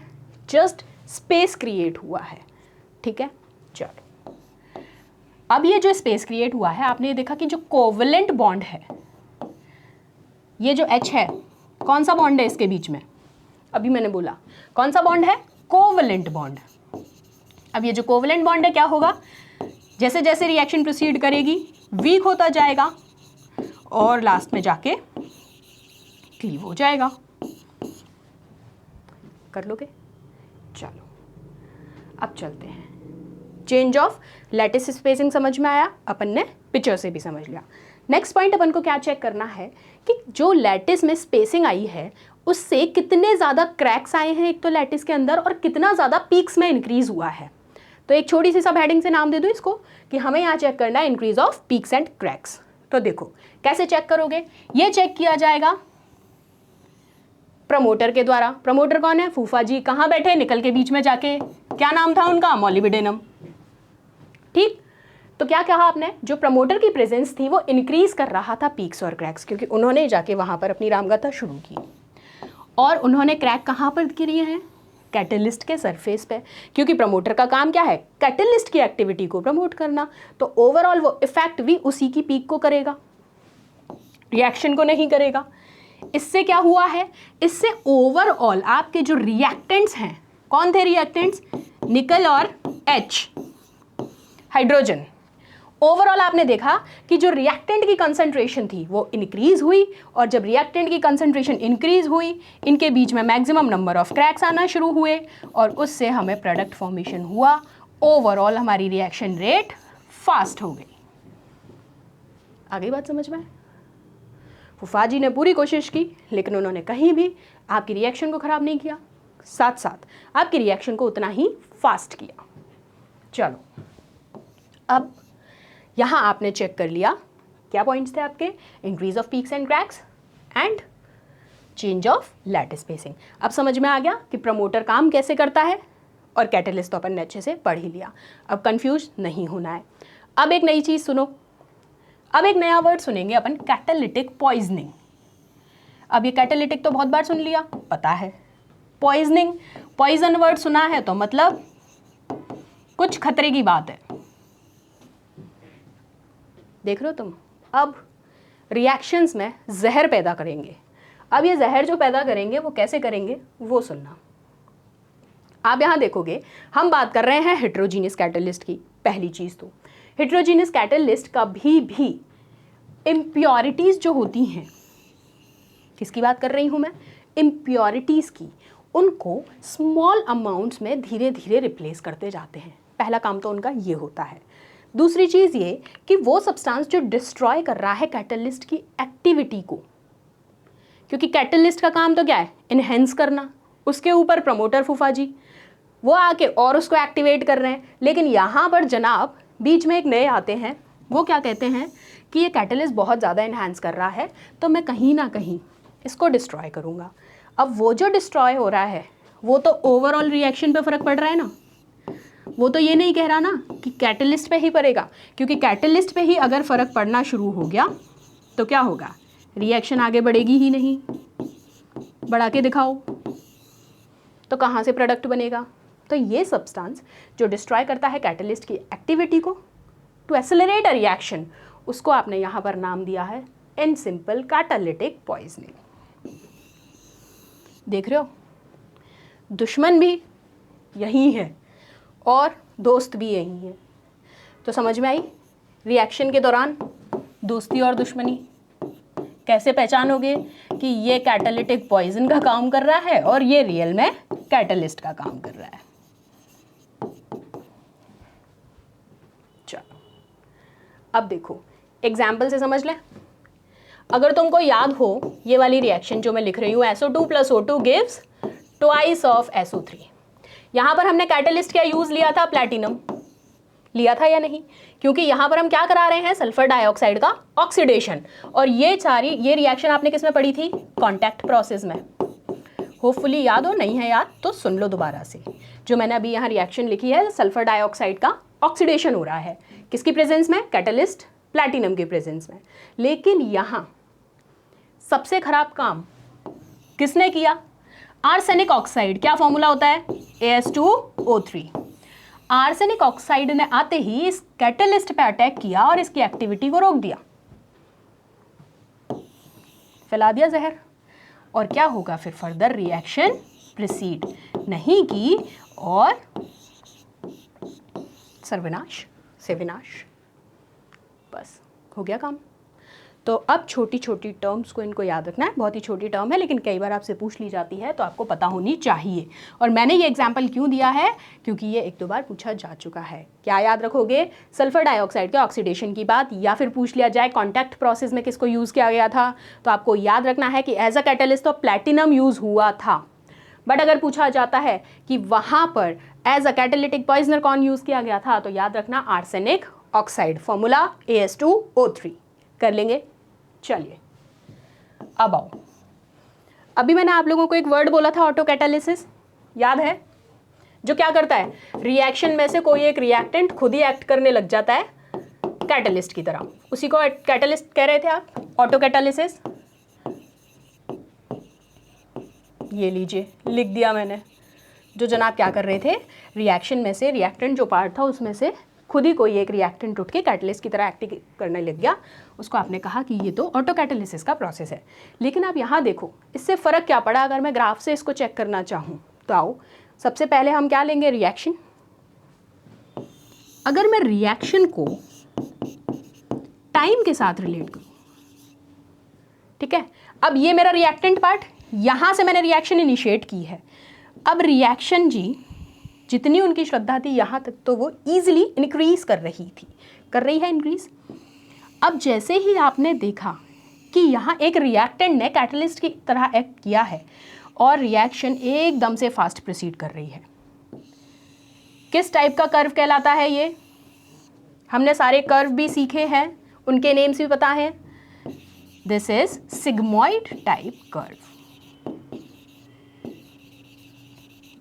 जस्ट स्पेस क्रिएट हुआ है। ठीक है, चलो अब ये जो स्पेस क्रिएट हुआ है, आपने ये देखा कि जो कोवलेंट बॉन्ड है, ये जो H है, कौन सा बॉन्ड है इसके बीच में, अभी मैंने बोला कौन सा बॉन्ड है, कोवलेंट बॉन्ड। अब ये जो कोवलेंट बॉन्ड है क्या होगा, जैसे जैसे रिएक्शन प्रोसीड करेगी वीक होता जाएगा और लास्ट में जाके क्लीव हो जाएगा। कर लोगे? चलो अब चलते हैं। चेंज ऑफ लैटिस स्पेसिंग समझ में आया, अपन ने पिक्चर से भी समझ लिया। नेक्स्ट पॉइंट अपन को क्या चेक करना है कि जो लैटिस में स्पेसिंग आई है उससे कितने ज़्यादा क्रैक्स आए हैं एक तो लैटिस के अंदर, और कितना ज़्यादा पीक्स में इंक्रीज हुआ है। तो एक छोटी सी सब हेडिंग से नाम दे दूँ इसको कि हमें यहाँ चेक करना है increase of peaks and cracks. तो देखो कैसे चेक करोगे, ये चेक किया जाएगा प्रमोटर के द्वारा। प्रमोटर कौन है? फूफा जी। कहाँ बैठे? निकल के बीच में जाके। क्या नाम था उनका? मॉलिब्डेनम। ठीक, तो क्या कहा आपने? जो प्रमोटर की प्रेजेंस थी वो इंक्रीज कर रहा था पीक्स और क्रैक्स, क्योंकि उन्होंने जाके वहां पर अपनी रामगाथा शुरू की। और उन्होंने क्रैक कहाँ पर किए हैं? कैटलिस्ट के सरफेस पे, क्योंकि प्रमोटर का काम क्या है? कैटलिस्ट की एक्टिविटी को प्रमोट करना। तो ओवरऑल वो इफेक्ट भी उसी की पीक को करेगा, रिएक्शन को नहीं करेगा। इससे क्या हुआ है? इससे ओवरऑल आपके जो रिएक्टेंट्स हैं, कौन थे रिएक्टेंट्स? निकल और H, हाइड्रोजन। ओवरऑल आपने देखा कि जो रिएक्टेंट की कंसंट्रेशन थी वो इंक्रीज हुई, और जब रिएक्टेंट की कंसंट्रेशन इंक्रीज हुई इनके बीच में मैक्सिमम नंबर ऑफ क्रैक्स आना शुरू हुए, और उससे हमें प्रोडक्ट फॉर्मेशन हुआ। ओवरऑल हमारी रिएक्शन रेट फास्ट हो गई। आ गई बात समझ में? फूफा जी ने पूरी कोशिश की लेकिन उन्होंने कहीं भी आपकी रिएक्शन को ख़राब नहीं किया, साथ साथ आपकी रिएक्शन को उतना ही फास्ट किया। चलो अब यहाँ आपने चेक कर लिया क्या पॉइंट्स थे आपके? Increase of peaks and cracks and change of lattice spacing. अब समझ में आ गया कि प्रमोटर काम कैसे करता है, और कैटलिस्ट तो अपन ने अच्छे से पढ़ ही लिया। अब कंफ्यूज नहीं होना है। अब एक नई चीज़ सुनो, अब एक नया वर्ड सुनेंगे अपन, कैटालिटिक पॉइजनिंग। अब ये कैटालिटिक तो बहुत बार सुन लिया, पता है। पॉइजनिंग, पॉइजन वर्ड सुना है तो मतलब कुछ खतरे की बात है। देख रहे हो तुम? अब रिएक्शंस में जहर पैदा करेंगे। अब ये जहर जो पैदा करेंगे वो कैसे करेंगे वो सुनना। आप यहाँ देखोगे हम बात कर रहे हैं हेट्रोजीनियस कैटलिस्ट की। पहली चीज़ तो हेट्रोजीनियस कैटलिस्ट कभी भी इम्प्योरिटीज़ जो होती हैं, किसकी बात कर रही हूँ मैं? इम्प्योरिटीज़ की। उनको स्मॉल अमाउंट्स में धीरे धीरे रिप्लेस करते जाते हैं। पहला काम तो उनका ये होता है। दूसरी चीज़ ये कि वो सब्सटेंस जो डिस्ट्रॉय कर रहा है कैटलिस्ट की एक्टिविटी को, क्योंकि कैटलिस्ट का काम तो क्या है? इनहेंस करना। उसके ऊपर प्रमोटर फूफा जी वो आके और उसको एक्टिवेट कर रहे हैं। लेकिन यहाँ पर जनाब बीच में एक नए आते हैं, वो क्या कहते हैं कि ये कैटलिस्ट बहुत ज़्यादा इन्हांस कर रहा है तो मैं कहीं ना कहीं इसको डिस्ट्रॉय करूँगा। अब वो जो डिस्ट्रॉय हो रहा है वो तो ओवरऑल रिएक्शन पे फ़र्क पड़ रहा है ना, वो तो ये नहीं कह रहा ना कि कैटलिस्ट पे ही पड़ेगा, क्योंकि कैटलिस्ट पे ही अगर फ़र्क पड़ना शुरू हो गया तो क्या होगा? रिएक्शन आगे बढ़ेगी ही नहीं। बढ़ा के दिखाओ तो कहाँ से प्रोडक्ट बनेगा? तो ये सब्सटेंस जो डिस्ट्रॉय करता है कैटलिस्ट की एक्टिविटी को टू एक्सेलरेट अ रिएक्शन, उसको आपने यहाँ पर नाम दिया है इन सिंपल कैटालिटिक पॉइजनिंग। देख रहे हो, दुश्मन भी यही है और दोस्त भी यही है। तो समझ में आई रिएक्शन के दौरान दोस्ती और दुश्मनी कैसे पहचानोगे कि ये कैटालिटिक पॉइजन का काम कर रहा है और ये रियल में कैटलिस्ट का काम कर रहा है। चलो अब देखो एग्जाम्पल से समझ लें। अगर तुमको याद हो ये वाली रिएक्शन जो मैं लिख रही हूँ, SO2 + O2 gives twice of SO3। यहाँ पर हमने कैटलिस्ट क्या यूज़ लिया था? प्लैटिनम लिया था या नहीं? क्योंकि यहाँ पर हम क्या करा रहे हैं? सल्फर डाइऑक्साइड का ऑक्सीडेशन। और ये रिएक्शन आपने किस में पढ़ी थी? कॉन्टैक्ट प्रोसेस में। होपफुली याद हो, नहीं है याद तो सुन लो दोबारा से। जो मैंने अभी यहाँ रिएक्शन लिखी है, सल्फर डाइऑक्साइड का ऑक्सीडेशन हो रहा है किसकी प्रेजेंस में? कैटलिस्ट प्लैटिनम के प्रेजेंस में। लेकिन यहाँ सबसे खराब काम किसने किया? Arsenic oxide. क्या फॉर्मूला होता है? AS2O3। आर्सेनिक ऑक्साइड ने आते ही इस कैटलिस्ट पे अटैक किया और इसकी एक्टिविटी को रोक दिया, फैला दिया जहर। और क्या होगा फिर? फर्दर रिएक्शन प्रोसीड नहीं की और सर्वनाश से विनाश, बस हो गया काम। तो अब छोटी छोटी टर्म्स को इनको याद रखना है, बहुत ही छोटी टर्म है लेकिन कई बार आपसे पूछ ली जाती है तो आपको पता होनी चाहिए। और मैंने ये एग्जाम्पल क्यों दिया है, क्योंकि ये 1-2 बार पूछा जा चुका है। क्या याद रखोगे, सल्फर डाइऑक्साइड के ऑक्सीडेशन की बात, या फिर पूछ लिया जाए कॉन्टैक्ट प्रोसेस में किसको यूज़ किया गया था, तो आपको याद रखना है कि एज अ कैटलिस्ट तो प्लैटिनम यूज़ हुआ था। बट अगर पूछा जाता है कि वहाँ पर एज अ कैटालिटिक पॉइजनर कौन यूज़ किया गया था, तो याद रखना आर्सेनिक ऑक्साइड, फॉर्मूला AS2O3। कर लेंगे। चलिए अब आओ, अभी मैंने आप लोगों को एक वर्ड बोला था ऑटो कैटालिसिस, याद है? जो क्या करता है, रिएक्शन में से कोई एक रिएक्टेंट खुद ही एक्ट करने लग जाता है कैटलिस्ट की तरह, उसी को कैटलिस्ट कह रहे थे आप, ऑटो कैटालिसिस। ये लीजिए, लिख दिया मैंने। जो जनाब क्या कर रहे थे, रिएक्शन में से रिएक्टेंट जो पार्ट था उसमें से खुद ही कोई एक रिएक्टेंट उठ के कैटलिस्ट की तरह एक्ट करने लग गया, उसको आपने कहा कि ये तो ऑटो कैटालिसिस का प्रोसेस है। लेकिन आप यहाँ देखो, इससे फ़र्क क्या पड़ा अगर मैं ग्राफ से इसको चेक करना चाहूँ तो आओ, सबसे पहले हम क्या लेंगे, रिएक्शन। अगर मैं रिएक्शन को टाइम के साथ रिलेट करूँ, ठीक है, अब ये मेरा रिएक्टेंट पार्ट, यहाँ से मैंने रिएक्शन इनिशिएट की है। अब रिएक्शन जी जितनी उनकी श्रद्धा थी यहाँ तक तो वो ईजिली इंक्रीज कर रही है इंक्रीज। अब जैसे ही आपने देखा कि यहाँ एक रिएक्टेंट ने कैटलिस्ट की तरह एक्ट किया है और रिएक्शन एकदम से फास्ट प्रोसीड कर रही है, किस टाइप का कर्व कहलाता है ये? हमने सारे कर्व भी सीखे हैं, उनके नेम्स भी पता है। This is sigmoid type curve.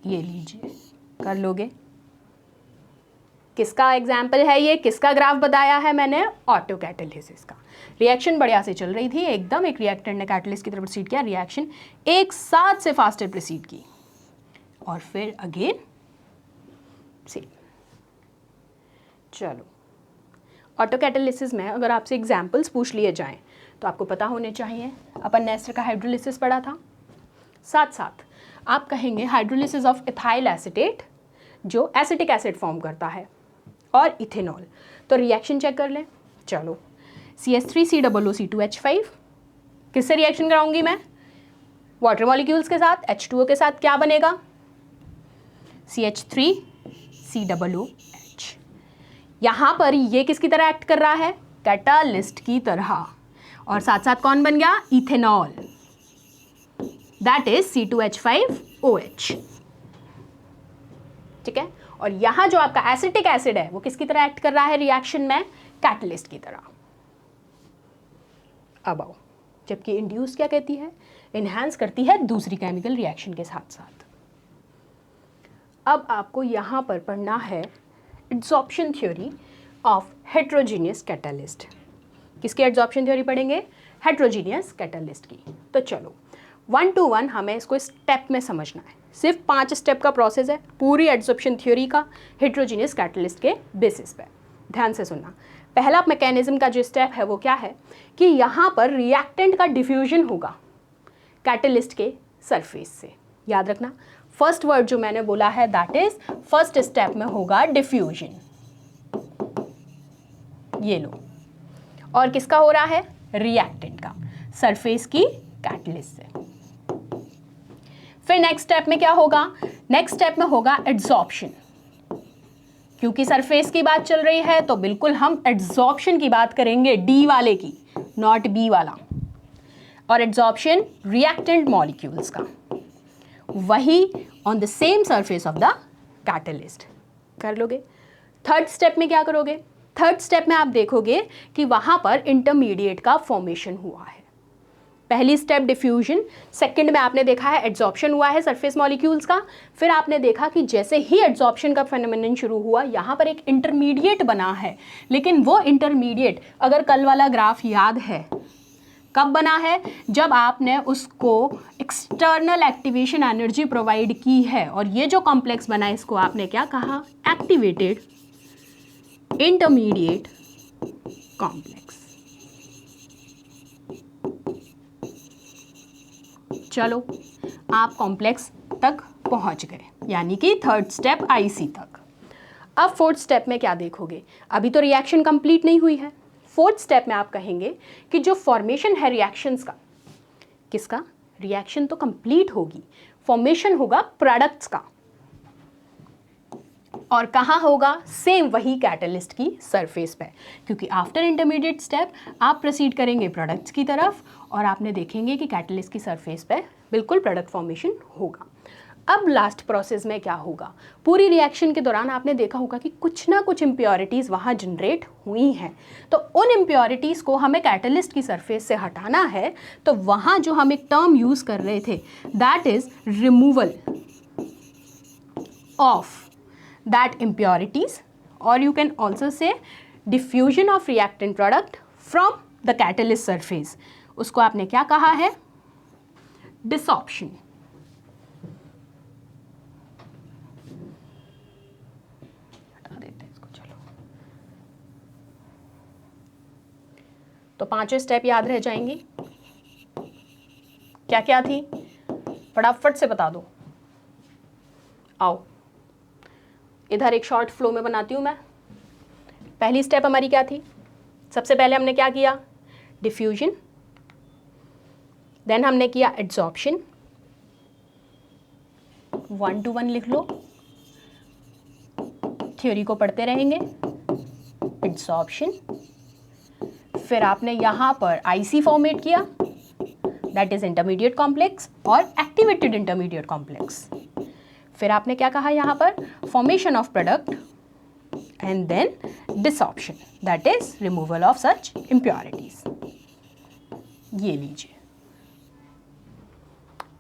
ये लीजिए, कर लोगे। किसका एग्जाम्पल है ये, किसका ग्राफ बताया है मैंने? ऑटो कैटालिसिस का। रिएक्शन बढ़िया से चल रही थी एकदम, एक रिएक्टेंट ने कैटलिस्ट की तरफ प्रोसीड किया, रिएक्शन एक साथ से फास्टर प्रोसीड की और फिर अगेन सेम। चलो, ऑटो कैटालिसिस में अगर आपसे एग्जाम्पल्स पूछ लिए जाएं तो आपको पता होने चाहिए। अपन ने एस्टर का हाइड्रोलिसिस पढ़ा था, साथ साथ आप कहेंगे हाइड्रोलिसिस ऑफ इथाइल एसीटेट जो एसिटिक एसिड फॉर्म करता है, और इथेनॉल। तो रिएक्शन चेक कर लें। चलो, CH3COO2H5 किससे रिएक्शन कराऊंगी मैं? वाटर मॉलिक्यूल्स के साथ, H2O के साथ क्या बनेगा? CH3COOH। यहाँ पर ये किसकी तरह एक्ट कर रहा है? कैटालिस्ट की तरह। और साथ साथ कौन बन गया? Ethanol, that is C2H5OH। ठीक है, और यहाँ जो आपका एसिटिक एसिड है वो किसकी तरह एक्ट कर रहा है रिएक्शन में? कैटलिस्ट की तरह। अब आओ, जबकि इंड्यूस क्या कहती है? इनहैंस करती है दूसरी केमिकल रिएक्शन के साथ साथ। अब आपको यहाँ पर पढ़ना है adsorption theory of heterogeneous catalyst. किसकी एड्सॉर्प्शन थ्योरी पढ़ेंगे? हेट्रोजीनियस कैटलिस्ट की। तो चलो 1 to 1 हमें इसको स्टेप में समझना है। सिर्फ 5 स्टेप का प्रोसेस है पूरी एड्सॉर्प्शन थ्योरी का हेट्रोजीनियस कैटलिस्ट के बेसिस पे। ध्यान से सुनना। पहला मैकेनिज्म का जो स्टेप है वो क्या है कि यहाँ पर रिएक्टेंट का डिफ्यूजन होगा कैटलिस्ट के सरफेस से। याद रखना, फर्स्ट वर्ड जो मैंने बोला है दैट इज फर्स्ट स्टेप में होगा डिफ्यूजन। ये लो, और किसका हो रहा है? रिएक्टेंट का, सरफेस की कैटलिस्ट से। फिर नेक्स्ट स्टेप में क्या होगा? नेक्स्ट स्टेप में होगा एड्सॉर्प्शन। क्योंकि सरफेस की बात चल रही है तो बिल्कुल हम एड्सॉर्प्शन की बात करेंगे, डी वाले की, नॉट बी वाला। और एड्सॉर्प्शन रिएक्टेंट मॉलिक्यूल्स का, वही on the same surface of the catalyst. कर लोगे। थर्ड स्टेप में क्या करोगे? थर्ड स्टेप में आप देखोगे कि वहां पर इंटरमीडिएट का फॉर्मेशन हुआ है। पहली स्टेप डिफ्यूजन, सेकंड में आपने देखा है एड्सॉर्प्शन हुआ है सरफेस मॉलिक्यूल्स का। फिर आपने देखा कि जैसे ही एड्सॉर्प्शन का फेनोमेनन शुरू हुआ यहाँ पर एक इंटरमीडिएट बना है, लेकिन वो इंटरमीडिएट अगर कल वाला ग्राफ याद है कब बना है? जब आपने उसको एक्सटर्नल एक्टिवेशन एनर्जी प्रोवाइड की है, और ये जो कॉम्प्लेक्स बना है इसको आपने क्या कहा? Activated intermediate complex. चलो, आप कॉम्प्लेक्स तक पहुंच गए, यानी कि थर्ड स्टेप IC तक। अब फोर्थ स्टेप में क्या देखोगे? अभी तो रिएक्शन कंप्लीट नहीं हुई है, फोर्थ स्टेप में आप कहेंगे कि जो फॉर्मेशन है रिएक्शंस का, किसका? रिएक्शन तो कंप्लीट होगी, फॉर्मेशन होगा प्रोडक्ट्स का, और कहाँ होगा? सेम वही कैटलिस्ट की सरफेस पे, क्योंकि आफ्टर इंटरमीडिएट स्टेप आप प्रोसीड करेंगे प्रोडक्ट्स की तरफ और आपने देखेंगे कि कैटलिस्ट की सरफेस पे बिल्कुल प्रोडक्ट फॉर्मेशन होगा। अब लास्ट प्रोसेस में क्या होगा? पूरी रिएक्शन के दौरान आपने देखा होगा कि कुछ ना कुछ इम्प्योरिटीज़ वहाँ जनरेट हुई हैं, तो उन इम्प्योरिटीज़ को हमें कैटलिस्ट की सरफेस से हटाना है। तो वहाँ जो हम एक टर्म यूज़ कर रहे थे, that is removal of that impurities, or you can also say diffusion of reactant product from the catalyst surface। उसको आपने क्या कहा है? डिसॉर्प्शन। हटा देते हैं इसको, चलो। तो पांचों स्टेप याद रह जाएंगी? क्या क्या थी? फटाफट से बता दो। आओ इधर एक शॉर्ट फ्लो में बनाती हूँ मैं। पहली स्टेप हमारी क्या थी? सबसे पहले हमने क्या किया? डिफ्यूजन, देन हमने किया एड्सॉर्प्शन, 1 to 1 लिख लो, थ्योरी को पढ़ते रहेंगे। एड्सॉर्प्शन, फिर आपने यहाँ पर आईसी फॉर्मेट किया, दैट इज इंटरमीडिएट कॉम्प्लेक्स और एक्टिवेटेड इंटरमीडिएट कॉम्प्लेक्स। फिर आपने क्या कहा यहाँ पर? Formation of product and then desorption, that is removal of such impurities. ये लीजिए,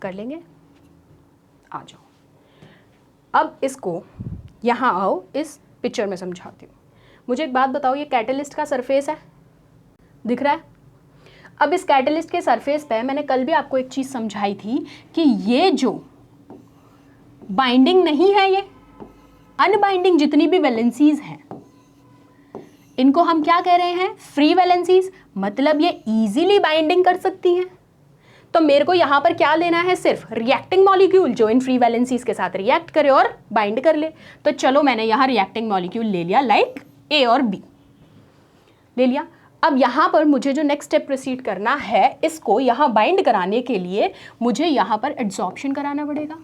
कर लेंगे? आ जाओ। अब इसको यहाँ आओ, इस पिक्चर में समझाती हूँ। मुझे एक बात बताओ, ये कैटलिस्ट का सरफेस है, दिख रहा है? अब इस कैटलिस्ट के सरफेस पे मैंने कल भी आपको एक चीज़ समझाई थी कि ये जो बाइंडिंग नहीं है, ये अनबाइंडिंग जितनी भी वैलेंसीज हैं, इनको हम क्या कह रहे हैं? Free valencies. मतलब ये इजीली बाइंडिंग कर सकती हैं। तो मेरे को यहाँ पर क्या लेना है? सिर्फ रिएक्टिंग मॉलिक्यूल जो इन फ्री वैलेंसीज के साथ रिएक्ट करे और बाइंड कर ले। तो चलो मैंने यहाँ रिएक्टिंग मॉलिक्यूल ले लिया, लाइक ए और बी ले लिया। अब यहाँ पर मुझे जो नेक्स्ट स्टेप प्रोसीड करना है, इसको यहाँ बाइंड कराने के लिए मुझे यहाँ पर एड्सॉर्प्शन कराना पड़ेगा।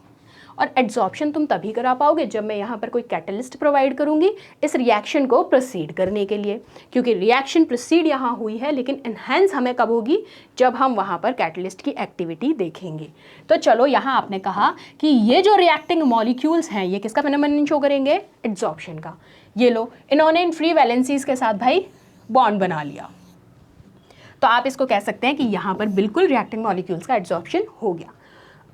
और एड्सॉर्प्शन तुम तभी करा पाओगे जब मैं यहाँ पर कोई कैटलिस्ट प्रोवाइड करूँगी इस रिएक्शन को प्रोसीड करने के लिए, क्योंकि रिएक्शन प्रोसीड यहाँ हुई है, लेकिन एनहेंस हमें कब होगी? जब हम वहाँ पर कैटलिस्ट की एक्टिविटी देखेंगे। तो चलो यहाँ आपने कहा कि ये जो रिएक्टिंग मॉलिक्यूल्स हैं, ये किसका फेनोमेनन शो करेंगे? एड्सॉर्प्शन का। ये लो, इन्होंने इन फ्री वैलेंसीज के साथ भाई बॉन्ड बना लिया, तो आप इसको कह सकते हैं कि यहाँ पर बिल्कुल रिएक्टिंग मॉलिक्यूल्स का एड्सॉर्प्शन हो गया।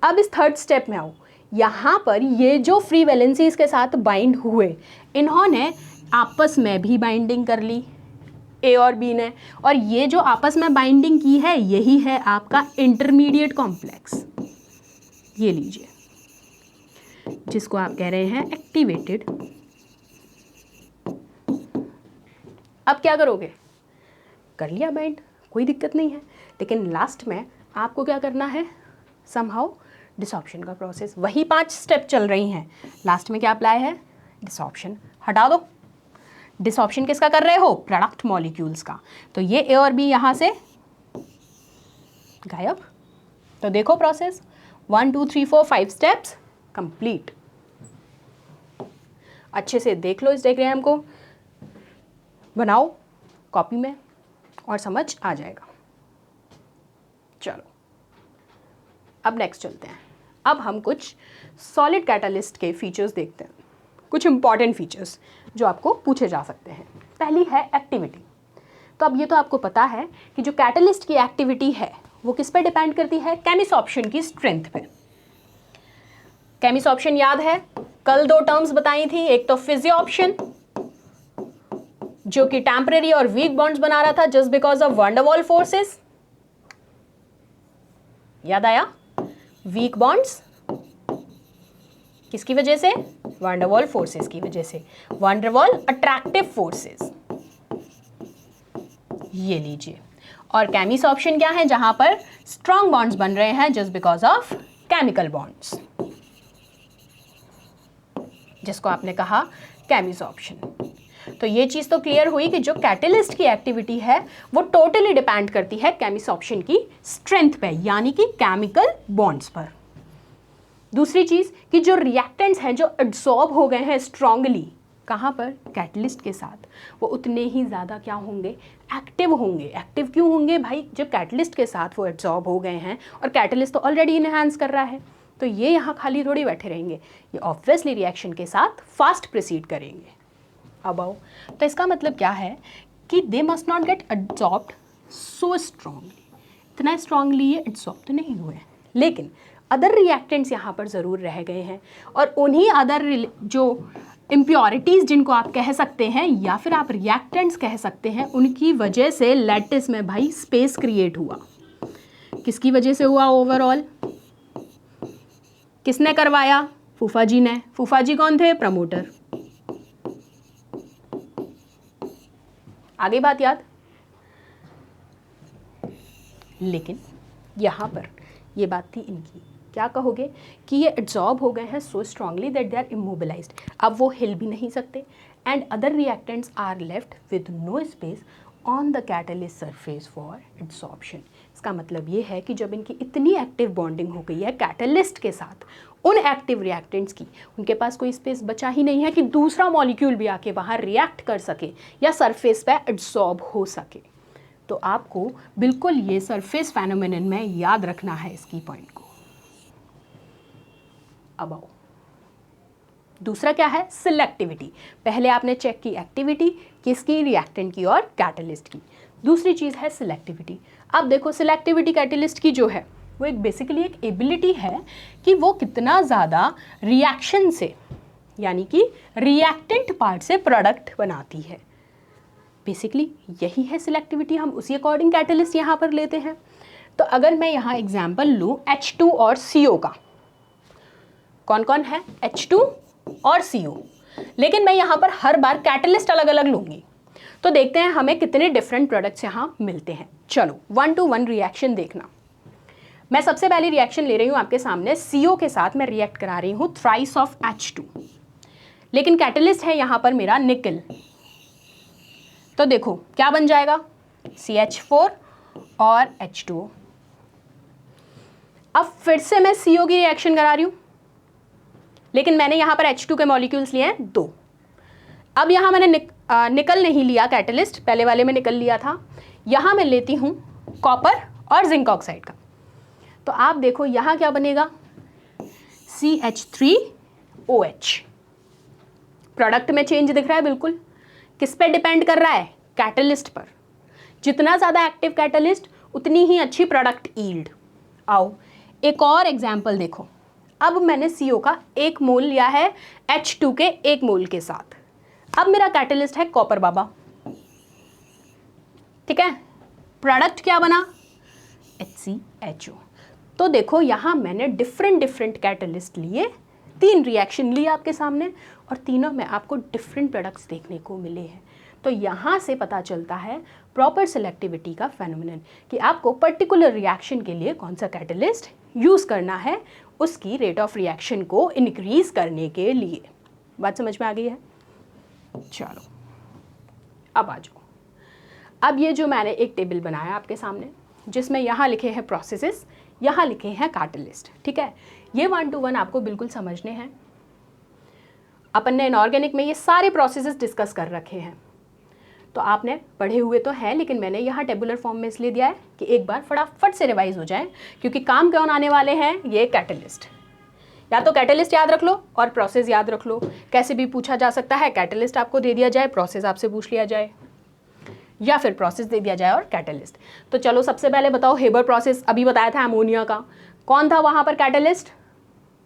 अब इस थर्ड स्टेप में आओ। यहाँ पर ये जो फ्री वैलेंसीज के साथ बाइंड हुए, इन्होंने आपस में भी बाइंडिंग कर ली, ए और बी ने, और ये जो आपस में बाइंडिंग की है यही है आपका इंटरमीडिएट कॉम्प्लेक्स। ये लीजिए, जिसको आप कह रहे हैं एक्टिवेटेड। अब क्या करोगे? कर लिया बाइंड, कोई दिक्कत नहीं है, लेकिन लास्ट में आपको क्या करना है? समहाउ डिसॉर्प्शन का प्रोसेस। वही 5 स्टेप चल रही हैं, लास्ट में क्या अप्लाई है? डिसॉर्प्शन। हटा दो। डिसॉर्प्शन किसका कर रहे हो? प्रोडक्ट मॉलिक्यूल्स का। तो ये ए और बी यहाँ से गायब। तो देखो प्रोसेस 1 2 3 4 5 स्टेप्स कंप्लीट। अच्छे से देख लो इस डायग्राम को, बनाओ कॉपी में और समझ आ जाएगा। चलो अब नेक्स्ट चलते हैं। अब हम कुछ सॉलिड कैटालिस्ट के फीचर्स देखते हैं, कुछ इंपॉर्टेंट फीचर्स जो आपको पूछे जा सकते हैं। पहली है एक्टिविटी। तो अब ये तो आपको पता है कि जो कैटालिस्ट की एक्टिविटी है वो किस पे डिपेंड करती है? केमिसॉर्प्शन की स्ट्रेंथ पे। केमिसॉर्प्शन याद है? कल 2 टर्म्स बताई थी, एक तो फिजियोप्शन जो कि टेम्परेरी और वीक बॉन्ड्स बना रहा था just because of van der वाल फोर्सेस। याद आया? वीक बॉन्ड्स किसकी वजह से? वैन डर वाल फोर्सेस की वजह से। वैन डर वाल अट्रैक्टिव फोर्सेस। ये लीजिए। और केमिसॉर्प्शन क्या है? जहां पर स्ट्रॉन्ग बॉन्ड्स बन रहे हैं just because of chemical bonds, जिसको आपने कहा केमिसॉर्प्शन। तो ये चीज़ तो क्लियर हुई कि जो कैटलिस्ट की एक्टिविटी है वो टोटली डिपेंड करती है केमिसॉर्प्शन की स्ट्रेंथ पे, यानी कि केमिकल बॉन्ड्स पर। दूसरी चीज़ कि जो रिएक्टेंट्स हैं जो एब्जॉर्ब हो गए हैं स्ट्रांगली कहाँ पर, कैटलिस्ट के साथ, वो उतने ही ज़्यादा क्या होंगे, एक्टिव होंगे। एक्टिव क्यों होंगे भाई, जब कैटलिस्ट के साथ वो एब्जॉर्ब हो गए हैं और कैटलिस्ट तो ऑलरेडी इनहेंस कर रहा है, तो ये यहाँ खाली थोड़ी बैठे रहेंगे, ये ऑब्वियसली रिएक्शन के साथ फास्ट प्रोसीड करेंगे। अब आओ, तो इसका मतलब क्या है कि they must not gate absorbed so strongly, इतना स्ट्रांगली ये एब्जॉर्ब तो नहीं हुए, लेकिन अदर रिएक्टेंट्स यहाँ पर ज़रूर रह गए हैं, और उन्हीं अदर जो इम्प्योरिटीज़ जिनको आप कह सकते हैं या फिर आप रिएक्टेंट्स कह सकते हैं, उनकी वजह से लैटिस में भाई स्पेस क्रिएट हुआ। किसकी वजह से हुआ ओवरऑल, किसने करवाया, फूफा जी ने। फूफा जी कौन थे, प्रमोटर। आगे बात याद। लेकिन यहाँ पर ये बात थी इनकी, क्या कहोगे कि ये एब्जॉर्ब हो गए हैं so strongly that they are immobilized, अब वो हिल भी नहीं सकते, and other reactants are left with no space on the catalyst surface for absorption. इसका मतलब ये है कि जब इनकी इतनी एक्टिव बॉन्डिंग हो गई है कैटलिस्ट के साथ उन एक्टिव रिएक्टेंट्स की, उनके पास कोई स्पेस बचा ही नहीं है कि दूसरा मॉलिक्यूल भी आके वहाँ रिएक्ट कर सके या सरफेस पे एब्जॉर्ब हो सके। तो आपको बिल्कुल ये सरफेस फेनोमेनन में याद रखना है इसकी पॉइंट को। अब आओ, दूसरा क्या है, सिलेक्टिविटी। पहले आपने चेक की एक्टिविटी किसकी, रिएक्टेंट की और कैटलिस्ट की। दूसरी चीज़ है सिलेक्टिविटी। अब देखो सिलेक्टिविटी कैटलिस्ट की जो है वो एक बेसिकली एक एबिलिटी है कि वो कितना ज़्यादा रिएक्शन से, यानी कि रिएक्टेंट पार्ट से प्रोडक्ट बनाती है। बेसिकली यही है सिलेक्टिविटी, हम उसी अकॉर्डिंग कैटलिस्ट यहाँ पर लेते हैं। तो अगर मैं यहाँ एग्जाम्पल लूँ H2 और CO का, कौन कौन है, H2 और CO, लेकिन मैं यहाँ पर हर बार कैटलिस्ट अलग अलग लूँगी, तो देखते हैं हमें कितने डिफरेंट प्रोडक्ट्स यहाँ मिलते हैं। चलो 1 to 1 रिएक्शन देखना। मैं सबसे पहले रिएक्शन ले रही हूँ आपके सामने, CO के साथ मैं रिएक्ट करा रही हूँ थ्राइस ऑफ H2, लेकिन कैटलिस्ट है यहाँ पर मेरा निकल। तो देखो क्या बन जाएगा, CH4 और H2O। अब फिर से मैं CO की रिएक्शन करा रही हूँ, लेकिन मैंने यहाँ पर H2 के मॉलिक्यूल्स लिए हैं 2। अब यहाँ मैंने निकल नहीं लिया कैटलिस्ट, पहले वाले में निकल लिया था, यहाँ मैं लेती हूँ कॉपर और जिंक ऑक्साइड का। तो आप देखो यहाँ क्या बनेगा, CH3OH। प्रोडक्ट में चेंज दिख रहा है बिल्कुल, किस पे डिपेंड कर रहा है, कैटलिस्ट पर। जितना ज़्यादा एक्टिव कैटलिस्ट उतनी ही अच्छी प्रोडक्ट ईल्ड। आओ एक और एग्जाम्पल देखो, अब मैंने CO का 1 मोल लिया है H2 के 1 मोल के साथ। अब मेरा कैटलिस्ट है कॉपर बाबा, ठीक है, प्रोडक्ट क्या बना, HCHO। तो देखो यहाँ मैंने डिफरेंट कैटलिस्ट लिए, 3 रिएक्शन लिए आपके सामने, और तीनों में आपको डिफरेंट प्रोडक्ट्स देखने को मिले हैं। तो यहाँ से पता चलता है प्रॉपर सिलेक्टिविटी का फेनोमेनन कि आपको पर्टिकुलर रिएक्शन के लिए कौन सा कैटलिस्ट यूज़ करना है, उसकी रेट ऑफ रिएक्शन को इंक्रीज करने के लिए। बात समझ में आ गई है। चलो अब आ जाओ। अब ये जो मैंने एक टेबल बनाया आपके सामने, जिसमें यहाँ लिखे हैं प्रोसेसेस, यहाँ लिखे हैं कैटलिस्ट, ठीक है। ये 1 to 1 आपको बिल्कुल समझने हैं। अपन ने इनऑर्गेनिक में ये सारे प्रोसेसेस डिस्कस कर रखे हैं, तो आपने पढ़े हुए तो हैं, लेकिन मैंने यहाँ टेबुलर फॉर्म में इसलिए दिया है कि एक बार फटाफट से रिवाइज हो जाए, क्योंकि काम कौन आने वाले हैं, ये कैटलिस्ट। या तो कैटलिस्ट याद रख लो और प्रोसेस याद रख लो, कैसे भी पूछा जा सकता है, कैटलिस्ट आपको दे दिया जाए, प्रोसेस आपसे पूछ लिया जाए, या फिर प्रोसेस दे दिया जाए और कैटलिस्ट। तो चलो सबसे पहले बताओ, हेबर प्रोसेस अभी बताया था अमोनिया का, कौन था वहाँ पर कैटलिस्ट,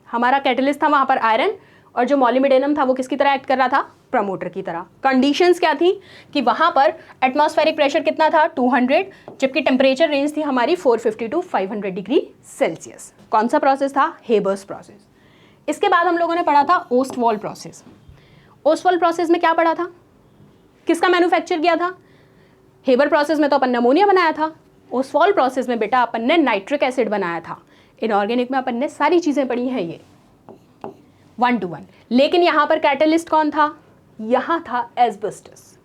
हमारा कैटलिस्ट था वहाँ पर आयरन, और जो मॉलिब्डेनम था वो किसकी तरह एक्ट कर रहा था, प्रमोटर की तरह। कंडीशंस क्या थी कि वहाँ पर एटमॉस्फेरिक प्रेशर कितना था, 200, जबकि टेम्परेचर रेंज थी हमारी 450 to 500 डिग्री सेल्सियस। कौन सा प्रोसेस था, हेबर्स प्रोसेस। इसके बाद हम लोगों ने पढ़ा था ओस्टवॉल प्रोसेस। ओस्टवॉल प्रोसेस में क्या पढ़ा था, किसका मैन्युफैक्चर किया था, हेबर प्रोसेस में तो अपन ने अमोनिया बनाया था, ओस्टवॉल प्रोसेस में बेटा अपन ने नाइट्रिक एसिड बनाया था। इनऑर्गेनिक में अपन ने सारी चीज़ें पढ़ी हैं ये 1 to 1। लेकिन यहाँ पर कैटलिस्ट कौन था, यहाँ था एस्बेस्टस,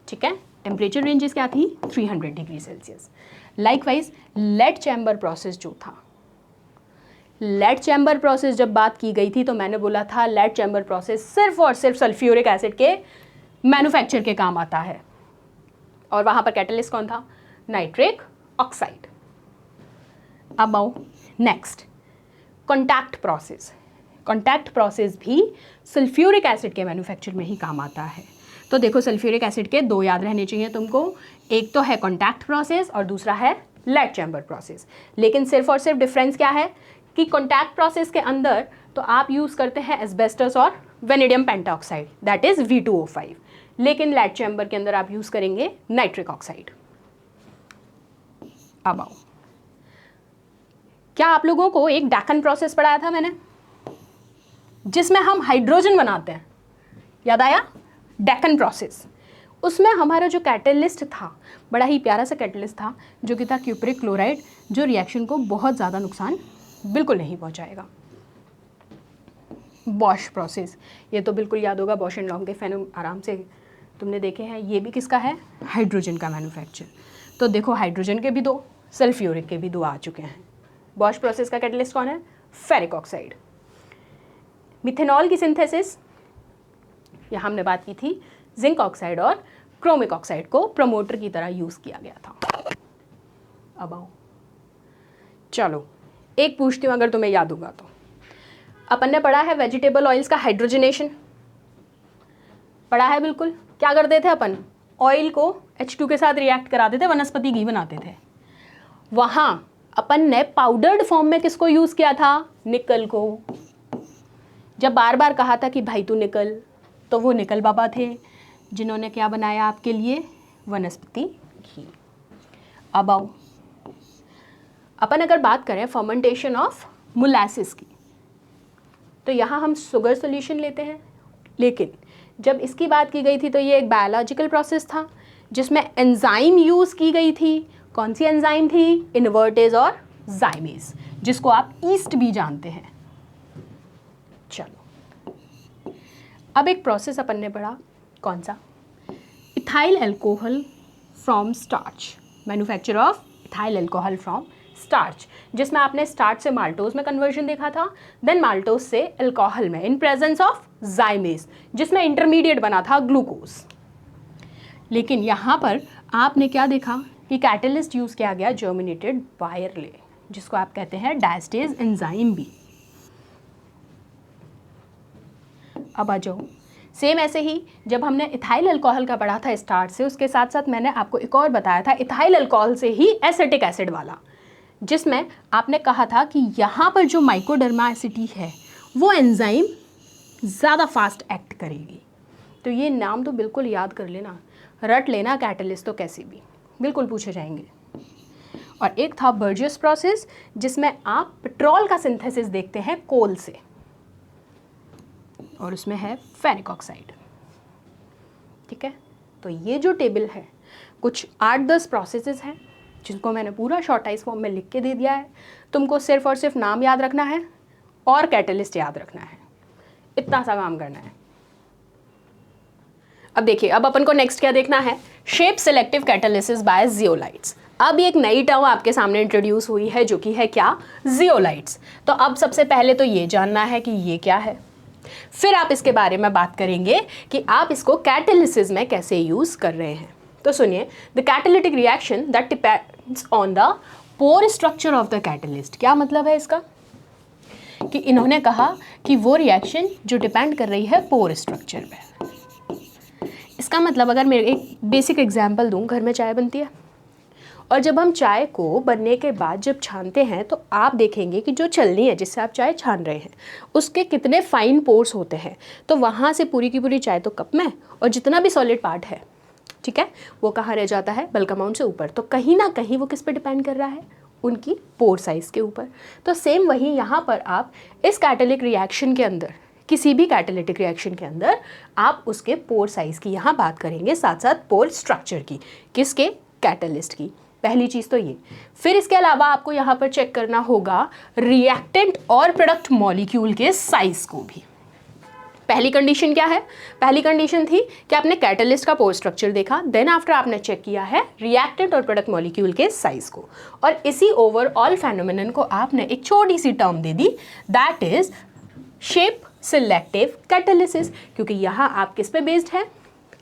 ठीक है। टेम्परेचर रेंजेस क्या थी, 300 degree Celsius. Likewise lead chamber process जो था, लेड चैम्बर प्रोसेस जब बात की गई थी तो मैंने बोला था लेड चैम्बर प्रोसेस सिर्फ और सिर्फ सल्फ्यूरिक एसिड के मैन्युफैक्चर के काम आता है, और वहाँ पर कैटलिस्ट कौन था, नाइट्रिक ऑक्साइड। अब आओ next, contact process. Contact process भी सल्फ्यूरिक एसिड के मैन्युफैक्चर में ही काम आता है। तो देखो सल्फ्यूरिक एसिड के दो याद रहने चाहिए तुमको, एक तो है कॉन्टैक्ट प्रोसेस और दूसरा है लेड चैम्बर प्रोसेस। लेकिन सिर्फ और सिर्फ डिफरेंस क्या है कि कॉन्टैक्ट प्रोसेस के अंदर तो आप यूज़ करते हैं एस्बेस्टस और vanadium pentoxide, that is V2O5, लेकिन लेड चैम्बर के अंदर आप यूज़ करेंगे नाइट्रिक ऑक्साइड। अब आओ, क्या आप लोगों को एक डैकन प्रोसेस पढ़ाया था मैंने, जिसमें हम हाइड्रोजन बनाते हैं, याद आया, डैकन प्रोसेस। उसमें हमारा जो कैटलिस्ट था बड़ा ही प्यारा सा कैटलिस्ट था, जो कि था क्यूपरिक क्लोराइड, जो रिएक्शन को बहुत ज़्यादा नुकसान बिल्कुल नहीं पहुंचाएगा। बॉश प्रोसेस, ये तो बिल्कुल याद होगा, बॉश एंड लॉन्ग के फैन आराम से तुमने देखे हैं। ये भी किसका है, हाइड्रोजन का मैन्युफैक्चर। तो देखो हाइड्रोजन के भी दो, सल्फ्यूरिक के भी दो आ चुके हैं। बॉश प्रोसेस का कैटलिस्ट कौन है, फेरिक ऑक्साइड। मिथेनॉल की सिंथेसिस, यहाँ हमने बात की थी, जिंक ऑक्साइड और क्रोमिक ऑक्साइड को प्रमोटर की तरह यूज़ किया गया था। अब आओ, चलो एक पूछती हूँ, अगर तुम्हें याद होगा तो। अपन ने पढ़ा है वेजिटेबल ऑयल्स का हाइड्रोजनेशन, पढ़ा है बिल्कुल। क्या करते थे अपन, ऑयल को H2 के साथ रिएक्ट कराते थे, वनस्पति घी बनाते थे। वहाँ अपन ने पाउडर्ड फॉर्म में किसको यूज़ किया था, निकल को। जब बार बार कहा था कि भाई तू निकल, तो वो निकल बाबा थे जिन्होंने क्या बनाया आपके लिए, वनस्पति घी। अब आओ, अपन अगर बात करें फर्मेंटेशन ऑफ मोलासिस की, तो यहाँ हम शुगर सॉल्यूशन लेते हैं, लेकिन जब इसकी बात की गई थी तो ये एक बायोलॉजिकल प्रोसेस था जिसमें एंजाइम यूज़ की गई थी। कौन सी एंजाइम थी, इन्वर्टेज और जाइमेज, जिसको आप ईस्ट भी जानते हैं। चलो अब एक प्रोसेस अपन ने पढ़ा, कौन सा, ethyl alcohol from starch, manufacture of ethyl alcohol from starch, जिसमें आपने स्टार्च से माल्टोज में कन्वर्जन देखा था, देन माल्टोज से एल्कोहल में इन प्रेजेंस ऑफ जाइमेज, जिसमें इंटरमीडिएट बना था ग्लूकोज। लेकिन यहाँ पर आपने क्या देखा कि कैटलिस्ट यूज़ किया गया जर्मिनेटेड बायरले, जिसको आप कहते हैं डायस्टेज एंजाइम भी। अब आ जाओ, सेम ऐसे ही जब हमने इथाइल अल्कोहल का पढ़ा था स्टार्च से, उसके साथ साथ मैंने आपको एक और बताया था इथाइल अल्कोहल से ही एसिटिक एसिड वाला, जिसमें आपने कहा था कि यहाँ पर जो माइकोडर्मा एसिटी है वो एंजाइम ज़्यादा फास्ट एक्ट करेगी। तो ये नाम तो बिल्कुल याद कर लेना, रट लेना, कैटलिस्ट तो कैसे भी बिल्कुल पूछे जाएंगे। और एक था बर्जियस प्रोसेस, जिसमें आप पेट्रोल का सिंथेसिस देखते हैं कोल से, और उसमें है फेरिक ऑक्साइड। ठीक है, तो ये जो टेबल है कुछ 8-10 प्रोसेसेस हैं जिनको मैंने पूरा शॉर्टाइज फॉर्म में लिख के दे दिया है। तुमको सिर्फ और सिर्फ नाम याद रखना है और कैटलिस्ट याद रखना है, इतना सा काम करना है। अब देखिए, अब अपन को नेक्स्ट क्या देखना है, shape selective catalysis by zeolites. अब एक नई टर्म आपके सामने इंट्रोड्यूस हुई है जो कि है क्या, जियोलाइट्स। तो अब सबसे पहले तो ये जानना है कि ये क्या है, फिर आप इसके बारे में बात करेंगे कि आप इसको कैटालिसिस में कैसे यूज कर रहे हैं। तो सुनिए, the catalytic reaction that depends on the pore structure of the catalyst. क्या मतलब है इसका, कि इन्होंने कहा कि वो रिएक्शन जो डिपेंड कर रही है पोर स्ट्रक्चर पे। इसका मतलब अगर मैं एक बेसिक एग्जांपल दूं, घर में चाय बनती है और जब हम चाय को बनने के बाद जब छानते हैं तो आप देखेंगे कि जो छलनी है जिससे आप चाय छान रहे हैं उसके कितने फाइन पोर्स होते हैं। तो वहाँ से पूरी की पूरी चाय तो कप में, और जितना भी सॉलिड पार्ट है, ठीक है, वो कहाँ रह जाता है, बल्क अमाउंट से ऊपर। तो कहीं ना कहीं वो किस पे डिपेंड कर रहा है, उनकी पोर साइज़ के ऊपर। तो सेम वही यहाँ पर आप इस कैटालिटिक रिएक्शन के अंदर, किसी भी कैटालिटिक रिएक्शन के अंदर आप उसके पोर साइज़ की यहाँ बात करेंगे, साथ साथ पोर स्ट्रक्चर की, किसके, कैटलिस्ट की। पहली चीज़ तो ये। फिर इसके अलावा आपको यहाँ पर चेक करना होगा रिएक्टेंट और प्रोडक्ट मॉलिक्यूल के साइज़ को भी। पहली कंडीशन क्या है? पहली कंडीशन थी कि आपने कैटलिस्ट का पोर स्ट्रक्चर देखा, देन आफ्टर आपने चेक किया है रिएक्टेंट और प्रोडक्ट मॉलिक्यूल के साइज को, और इसी ओवरऑल फेनोमेनन को आपने एक छोटी सी टर्म दे दी, that is shape selective catalysis. क्योंकि यहाँ आप किस पे बेस्ड है,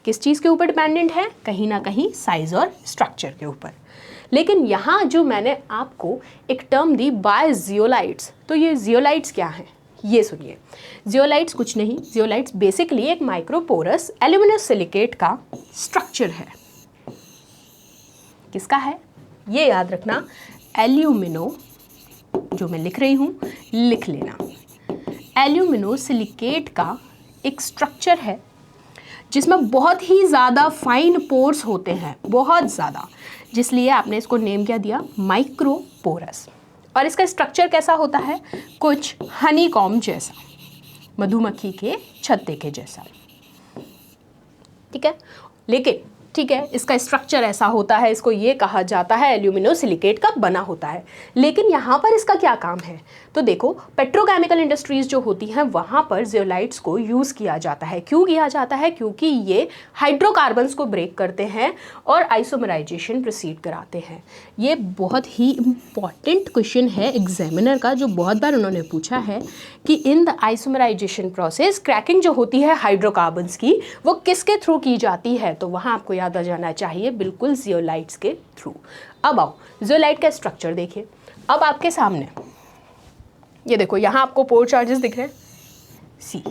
किस चीज़ के ऊपर डिपेंडेंट है? कहीं ना कहीं साइज और स्ट्रक्चर के ऊपर। लेकिन यहाँ जो मैंने आपको एक टर्म दी बाय जियोलाइट्स, तो ये जियोलाइट्स क्या हैं ये सुनिए। जियोलाइट्स कुछ नहीं, जियोलाइट्स बेसिकली एक माइक्रोपोरस एल्यूमिनस सिलिकेट का स्ट्रक्चर है। किसका है ये याद रखना, एल्यूमिनो, जो मैं लिख रही हूँ लिख लेना, एल्यूमिनो सिलिकेट का एक स्ट्रक्चर है जिसमें बहुत ही ज़्यादा फाइन पोर्स होते हैं, बहुत ज़्यादा, जिसलिए आपने इसको नेम क्या दिया, माइक्रोपोरस। और इसका स्ट्रक्चर कैसा होता है? कुछ हनीकॉम्ब जैसा, मधुमक्खी के छत्ते के जैसा, ठीक है। लेकिन ठीक है, इसका स्ट्रक्चर ऐसा होता है, इसको ये कहा जाता है एल्यूमिनो सिलिकेट का बना होता है। लेकिन यहाँ पर इसका क्या काम है? तो देखो, पेट्रोकेमिकल इंडस्ट्रीज़ जो होती हैं वहाँ पर जियोलाइट्स को यूज़ किया जाता है। क्यों किया जाता है? क्योंकि ये हाइड्रोकार्बन्स को ब्रेक करते हैं और आइसोमराइजेशन प्रोसीड कराते हैं। ये बहुत ही इम्पॉर्टेंट क्वेश्चन है एग्जामिनर का, जो बहुत बार उन्होंने पूछा है कि in the isomerization process cracking जो होती है हाइड्रोकार्बन्स की, वो किसके थ्रू की जाती है? तो वहाँ आपको याद आ जाना चाहिए, बिल्कुल जियोलाइट्स के थ्रू। अब आओ जियोलाइट का स्ट्रक्चर देखिए। अब आपके सामने ये देखो, यहाँ आपको पोर चार्जेस दिख रहे हैं, सी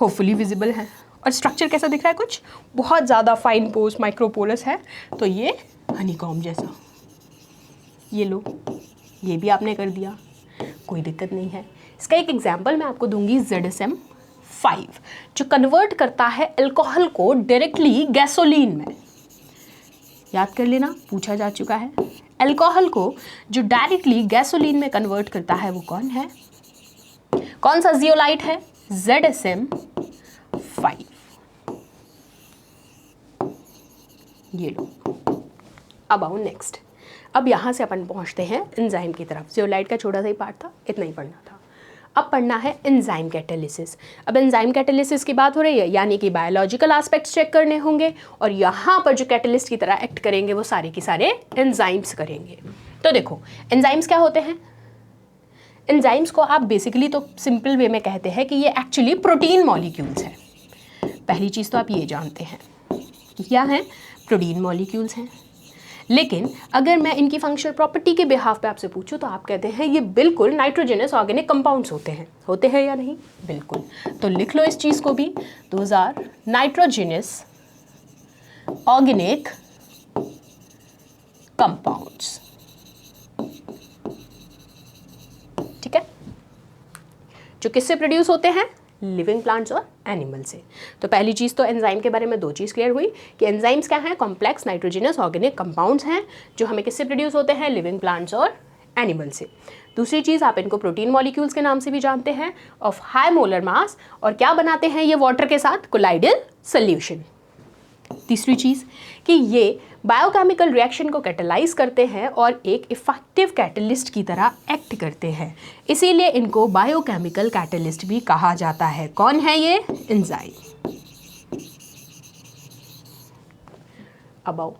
होपफुली विजिबल है। और स्ट्रक्चर कैसा दिख रहा है? कुछ बहुत ज़्यादा फाइन पोर्स माइक्रोपोरस है। तो ये हनीकॉम्ब जैसा, ये लो, ये भी आपने कर दिया, कोई दिक्कत नहीं है। इसका एक एग्जाम्पल मैं आपको दूंगी, ZSM5, जो कन्वर्ट करता है अल्कोहल को डायरेक्टली गैसोलीन में। याद कर लेना, पूछा जा चुका है। अल्कोहल को जो डायरेक्टली गैसोलीन में कन्वर्ट करता है वो कौन है? कौन सा जियोलाइट है? ZSM5। ये लो। अब आओ नेक्स्ट। अब यहाँ से अपन पहुँचते हैं एंजाइम की तरफ। जियोलाइट का छोटा सा ही पार्ट था, इतना ही पढ़ना था। अब पढ़ना है एंजाइम कैटालिसिस। अब एंजाइम कैटालिसिस की बात हो रही है, यानी कि बायोलॉजिकल एस्पेक्ट्स चेक करने होंगे, और यहाँ पर जो कैटालिस्ट की तरह एक्ट करेंगे वो सारे के सारे एंजाइम्स करेंगे। तो देखो, एंजाइम्स क्या होते हैं? एंजाइम्स को आप बेसिकली तो सिंपल वे में कहते हैं कि ये एक्चुअली प्रोटीन मॉलिक्यूल्स हैं। पहली चीज़ तो आप ये जानते हैं कि क्या है, प्रोटीन मॉलिक्यूल्स हैं। लेकिन अगर मैं इनकी फंक्शनल प्रॉपर्टी के बिहाफ पे आपसे पूछूं तो आप कहते हैं ये बिल्कुल नाइट्रोजनस ऑर्गेनिक कंपाउंड्स होते हैं या नहीं? बिल्कुल। तो लिख लो इस चीज़ को भी, those are nitrogenous organic compounds, ठीक है, जो किससे प्रोड्यूस होते हैं? लिविंग प्लांट्स और एनिमल से। तो पहली चीज़ तो एंजाइम के बारे में दो चीज़ क्लियर हुई कि एंजाइम्स क्या हैं? कॉम्प्लेक्स नाइट्रोजनस ऑर्गेनिक कंपाउंड्स हैं जो हमें किससे प्रोड्यूस होते हैं? लिविंग प्लांट्स और एनिमल से। दूसरी चीज़, आप इनको प्रोटीन मॉलिक्यूल्स के नाम से भी जानते हैं, ऑफ हाई मोलर मास, और क्या बनाते हैं ये वाटर के साथ? Colloidal solution. तीसरी चीज़ कि ये बायोकेमिकल रिएक्शन को कैटलाइज करते हैं और एक इफेक्टिव कैटलिस्ट की तरह एक्ट करते हैं, इसीलिए इनको बायोकेमिकल कैटलिस्ट भी कहा जाता है। कौन है ये? एंजाइम। अब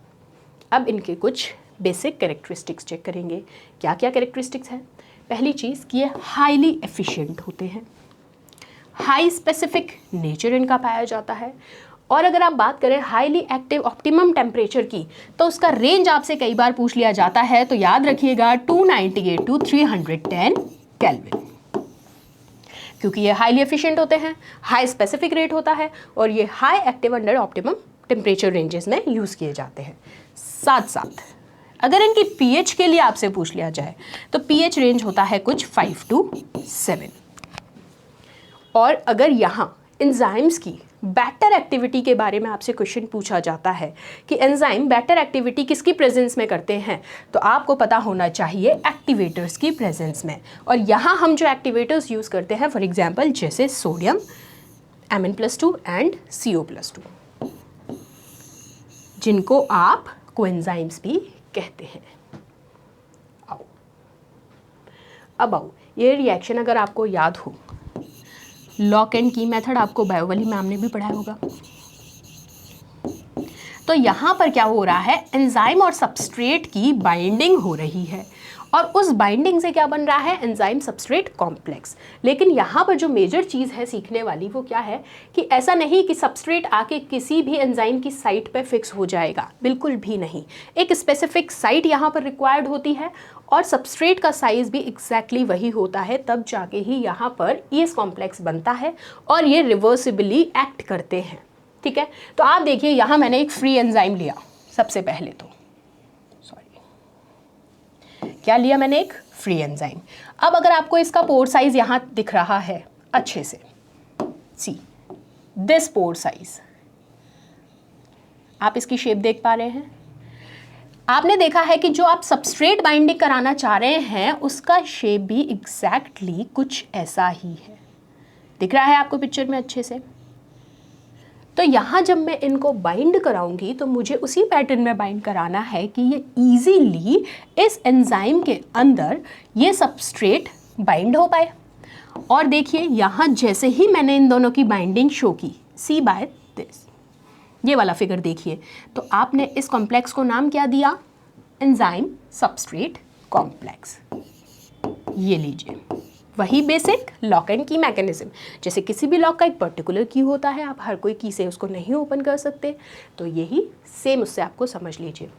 इनके कुछ बेसिक कैरेक्टरिस्टिक्स चेक करेंगे। क्या क्या कैरेक्टरिस्टिक्स हैं? पहली चीज़ कि ये हाईली एफिशिएंट होते हैं, हाई स्पेसिफिक नेचर इनका पाया जाता है। और अगर आप बात करें हाईली एक्टिव ऑप्टिमम टेम्परेचर की, तो उसका रेंज आपसे कई बार पूछ लिया जाता है, तो याद रखिएगा 298 to 310 केल्विन, क्योंकि ये हाईली एफिशिएंट होते हैं, हाई स्पेसिफिक रेट होता है, और ये high active under optimum temperature ranges में यूज़ किए जाते हैं। साथ साथ अगर इनकी पीएच के लिए आपसे पूछ लिया जाए तो पीएच रेंज होता है कुछ 5 to 7। और अगर यहाँ एंजाइम्स की बेटर एक्टिविटी के बारे में आपसे क्वेश्चन पूछा जाता है कि एंजाइम बेटर एक्टिविटी किसकी प्रेजेंस में करते हैं, तो आपको पता होना चाहिए एक्टिवेटर्स की प्रेजेंस में। और यहाँ हम जो एक्टिवेटर्स यूज़ करते हैं, फॉर एग्जांपल जैसे सोडियम Mn+2 एंड CO+2, जिनको आप कोएंजाइम्स भी कहते हैं। अब आओ ये रिएक्शन अगर आपको याद हो लॉक एंड की मेथड आपको बायो वाली मैम ने भी पढ़ाया होगा। तो यहाँ पर क्या हो रहा है, एंजाइम और सबस्ट्रेट की बाइंडिंग हो रही है और उस बाइंडिंग से क्या बन रहा है, एंजाइम सबस्ट्रेट कॉम्प्लेक्स। लेकिन यहाँ पर जो मेजर चीज़ है सीखने वाली वो क्या है कि ऐसा नहीं कि सबस्ट्रेट आके किसी भी एंजाइम की साइट पे फिक्स हो जाएगा, बिल्कुल भी नहीं। एक स्पेसिफिक साइट यहाँ पर रिक्वायर्ड होती है और सबस्ट्रेट का साइज भी एग्जैक्टली वही होता है, तब जाके ही यहाँ पर ES कॉम्प्लेक्स बनता है और ये रिवर्सिबली एक्ट करते हैं। ठीक है, तो आप देखिए यहाँ मैंने एक फ्री एंजाइम लिया सबसे पहले, तो क्या लिया मैंने, एक फ्री एंजाइम। अब अगर आपको इसका पोर साइज यहाँ दिख रहा है अच्छे से, सी दिस पोर साइज, आप इसकी शेप देख पा रहे हैं। आपने देखा है कि जो आप सबस्ट्रेट बाइंडिंग कराना चाह रहे हैं उसका शेप भी एग्जैक्टली कुछ ऐसा ही है, दिख रहा है आपको पिक्चर में अच्छे से। तो यहाँ जब मैं इनको बाइंड कराऊंगी तो मुझे उसी पैटर्न में बाइंड कराना है कि ये इजीली इस एंजाइम के अंदर ये सबस्ट्रेट बाइंड हो पाए। और देखिए यहाँ जैसे ही मैंने इन दोनों की बाइंडिंग शो की, सी बाय दिस, ये वाला फिगर देखिए, तो आपने इस कॉम्प्लेक्स को नाम क्या दिया, एंजाइम सबस्ट्रेट कॉम्प्लेक्स। ये लीजिए, वही बेसिक लॉक एंड की मैकेनिज्म। जैसे किसी भी लॉक का एक पर्टिकुलर की होता है, आप हर कोई की से उसको नहीं ओपन कर सकते, तो यही सेम उससे आपको समझ लीजिए।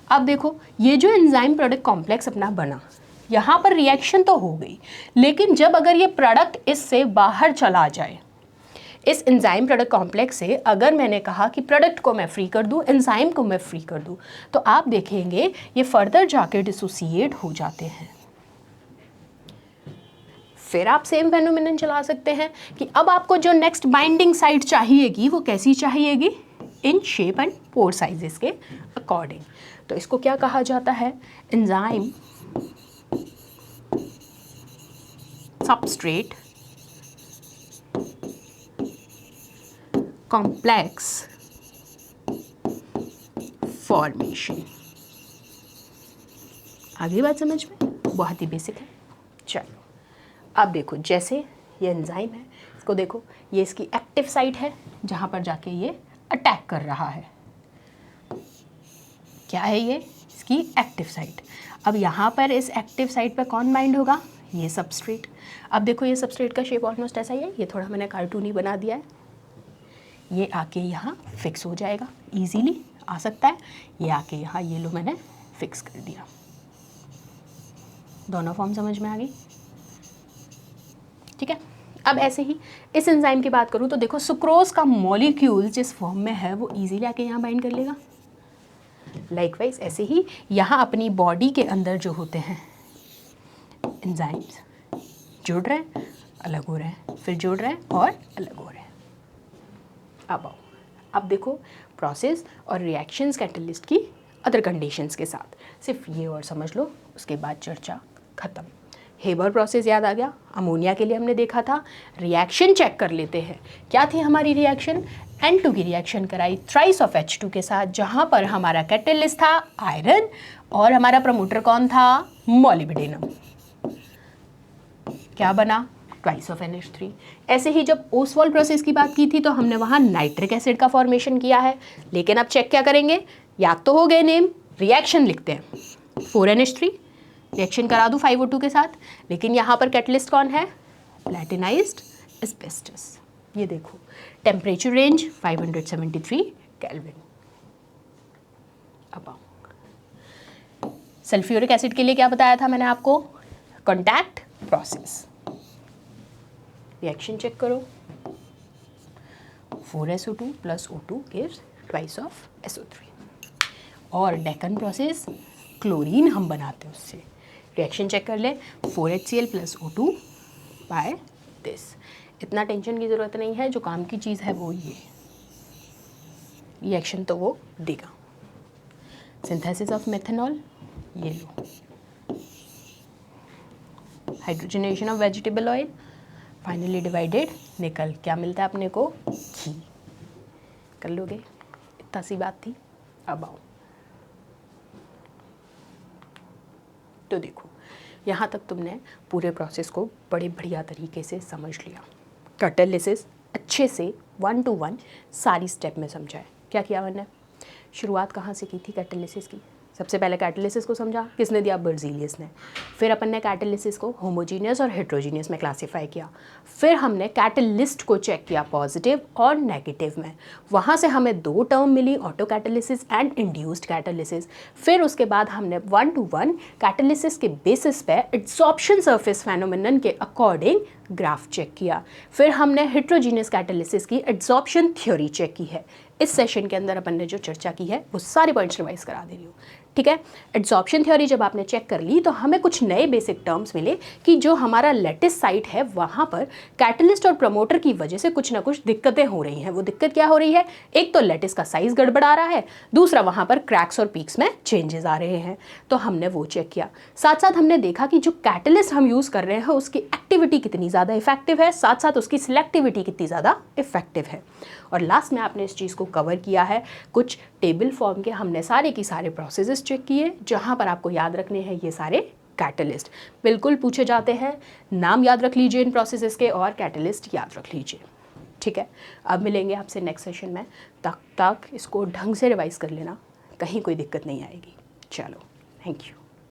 अब देखो ये जो एंजाइम प्रोडक्ट कॉम्प्लेक्स अपना बना, यहाँ पर रिएक्शन तो हो गई, लेकिन जब अगर ये प्रोडक्ट इससे बाहर चला जाए, इस एंजाइम प्रोडक्ट कॉम्प्लेक्स से अगर मैंने कहा कि प्रोडक्ट को मैं फ्री कर दूँ, एंजाइम को मैं फ्री कर दूँ, तो आप देखेंगे ये फर्दर जाके डिसोसिएट हो जाते हैं। फिर आप सेम फेनोमेनन चला सकते हैं कि अब आपको जो नेक्स्ट बाइंडिंग साइट चाहिएगी वो कैसी चाहिएगी, in shape and pore sizes के अकॉर्डिंग। तो इसको क्या कहा जाता है, एंजाइम सबस्ट्रेट कॉम्प्लेक्स फॉर्मेशन। आगे बात समझ में, बहुत ही बेसिक है। चलो अब देखो, जैसे ये एंजाइम है, इसको देखो, ये इसकी एक्टिव साइट है जहाँ पर जाके ये अटैक कर रहा है। क्या है ये, इसकी एक्टिव साइट। अब यहाँ पर इस एक्टिव साइट पर कौन बाइंड होगा, ये सबस्ट्रेट। अब देखो ये सबस्ट्रेट का शेप ऑलमोस्ट ऐसा ही है, ये थोड़ा मैंने कार्टूनी बना दिया है। ये आके यहाँ फिक्स हो जाएगा, इजीली आ सकता है। ये आके यहाँ, ये लो मैंने फिक्स कर दिया। दोनों फॉर्म समझ में आ गई, ठीक है। अब ऐसे ही इस एंजाइम की बात करूँ तो देखो सुक्रोज का मॉलिक्यूल जिस फॉर्म में है वो इजीली आके यहाँ बाइंड कर लेगा। लाइकवाइज ऐसे ही यहाँ अपनी बॉडी के अंदर जो होते हैं एंजाइम्स, जुड़ रहे हैं, अलग हो रहे हैं, फिर जुड़ रहे हैं और अलग हो रहे हैं। अब आओ, अब देखो प्रोसेस और रिएक्शंस कैटलिस्ट की अदर कंडीशंस के साथ, सिर्फ ये और समझ लो, उसके बाद चर्चा खत्म। हेबर प्रोसेस याद आ गया, अमोनिया के लिए हमने देखा था। रिएक्शन चेक कर लेते हैं, क्या थी हमारी रिएक्शन, N2 की रिएक्शन कराई थ्राइस ऑफ H2 के साथ, जहाँ पर हमारा कैटलिस्ट था आयरन और हमारा प्रमोटर कौन था, मॉलिब्डेनम। क्या बना, ट्वाइस ऑफ NH3। ऐसे ही जब ओसवाल्ड प्रोसेस की बात की थी तो हमने वहाँ नाइट्रिक एसिड का फॉर्मेशन किया है, लेकिन अब चेक क्या करेंगे, याद तो हो गए नेम, रिएक्शन लिखते हैं 4NH3, रिएक्शन करा दूँ 5O2 के साथ, लेकिन यहाँ पर कैटलिस्ट कौन है, प्लैटिनाइज्ड एस्बेस्टस। ये देखो टेम्परेचर रेंज 573 केल्विन। अब आओ, सल्फ्यूरिक एसिड के लिए क्या बताया था मैंने आपको, कॉन्टैक्ट प्रोसेस। रिएक्शन चेक करो, 4SO2 plus O2 gives twice of SO3। और डेकन प्रोसेस, क्लोरीन हम बनाते हैं उससे। रिएक्शन चेक कर ले, 4HCl plus O2 by this. इतना टेंशन की ज़रूरत नहीं है, जो काम की चीज़ है वो ये, रिएक्शन तो वो देगा। सिंथेसिस ऑफ मेथनॉल, ये लो, hydrogenation of vegetable oil, finally divided nickel, क्या मिलता है अपने को, घी। कर लोगे, इतना सी बात थी। अब आओ, तो देखो यहाँ तक तुमने पूरे प्रोसेस को बड़े बढ़िया तरीके से समझ लिया। कैटालिसिस अच्छे से 1 to 1 सारी स्टेप में समझा है। क्या किया मैंने? शुरुआत कहाँ से की थी कैटालिसिस की? सबसे पहले कैटालिसिस को समझा, किसने दिया? बर्ज़ेलियस ने। फिर अपन ने कैटालिसिस को होमोजीनियस और हेट्रोजीनियस में क्लासीफाई किया। फिर हमने कैटलिस्ट को चेक किया पॉजिटिव और नेगेटिव में। वहाँ से हमें 2 टर्म मिली, auto catalysis and induced catalysis. फिर उसके बाद हमने 1 to 1 कैटालिसिस के बेसिस पे एड्सॉर्प्शन सरफेस फेनोमेनन के अकॉर्डिंग ग्राफ चेक किया। फिर हमने हेट्रोजीनियस कैटालिसिस की एड्सॉर्प्शन थ्योरी चेक की है। इस सेशन के अंदर अपन ने जो चर्चा की है वो सारे पॉइंट्स रिवाइज करा दे रही हूँ, ठीक है। एड्सॉर्प्शन थ्योरी जब आपने चेक कर ली तो हमें कुछ नए बेसिक टर्म्स मिले कि जो हमारा लेटिस साइट है वहाँ पर कैटलिस्ट और प्रमोटर की वजह से कुछ ना कुछ दिक्कतें हो रही हैं। वो दिक्कत क्या हो रही है? एक तो लेटिस का साइज गड़बड़ा रहा है, दूसरा वहाँ पर क्रैक्स और पीक्स में चेंजेस आ रहे हैं, तो हमने वो चेक किया। साथ साथ हमने देखा कि जो कैटलिस्ट हम यूज़ कर रहे हैं उसकी एक्टिविटी कितनी ज़्यादा इफेक्टिव है, साथ साथ उसकी सिलेक्टिविटी कितनी ज़्यादा इफेक्टिव है। और लास्ट में आपने इस चीज़ को कवर किया है, कुछ टेबल फॉर्म के हमने सारे की सारे प्रोसेसेस चेक किए जहाँ पर आपको याद रखने हैं ये सारे कैटलिस्ट। बिल्कुल पूछे जाते हैं, नाम याद रख लीजिए इन प्रोसेसेस के और कैटलिस्ट याद रख लीजिए, ठीक है। अब मिलेंगे आपसे नेक्स्ट सेशन में, तब तक इसको ढंग से रिवाइज कर लेना, कहीं कोई दिक्कत नहीं आएगी। चलो, थैंक यू।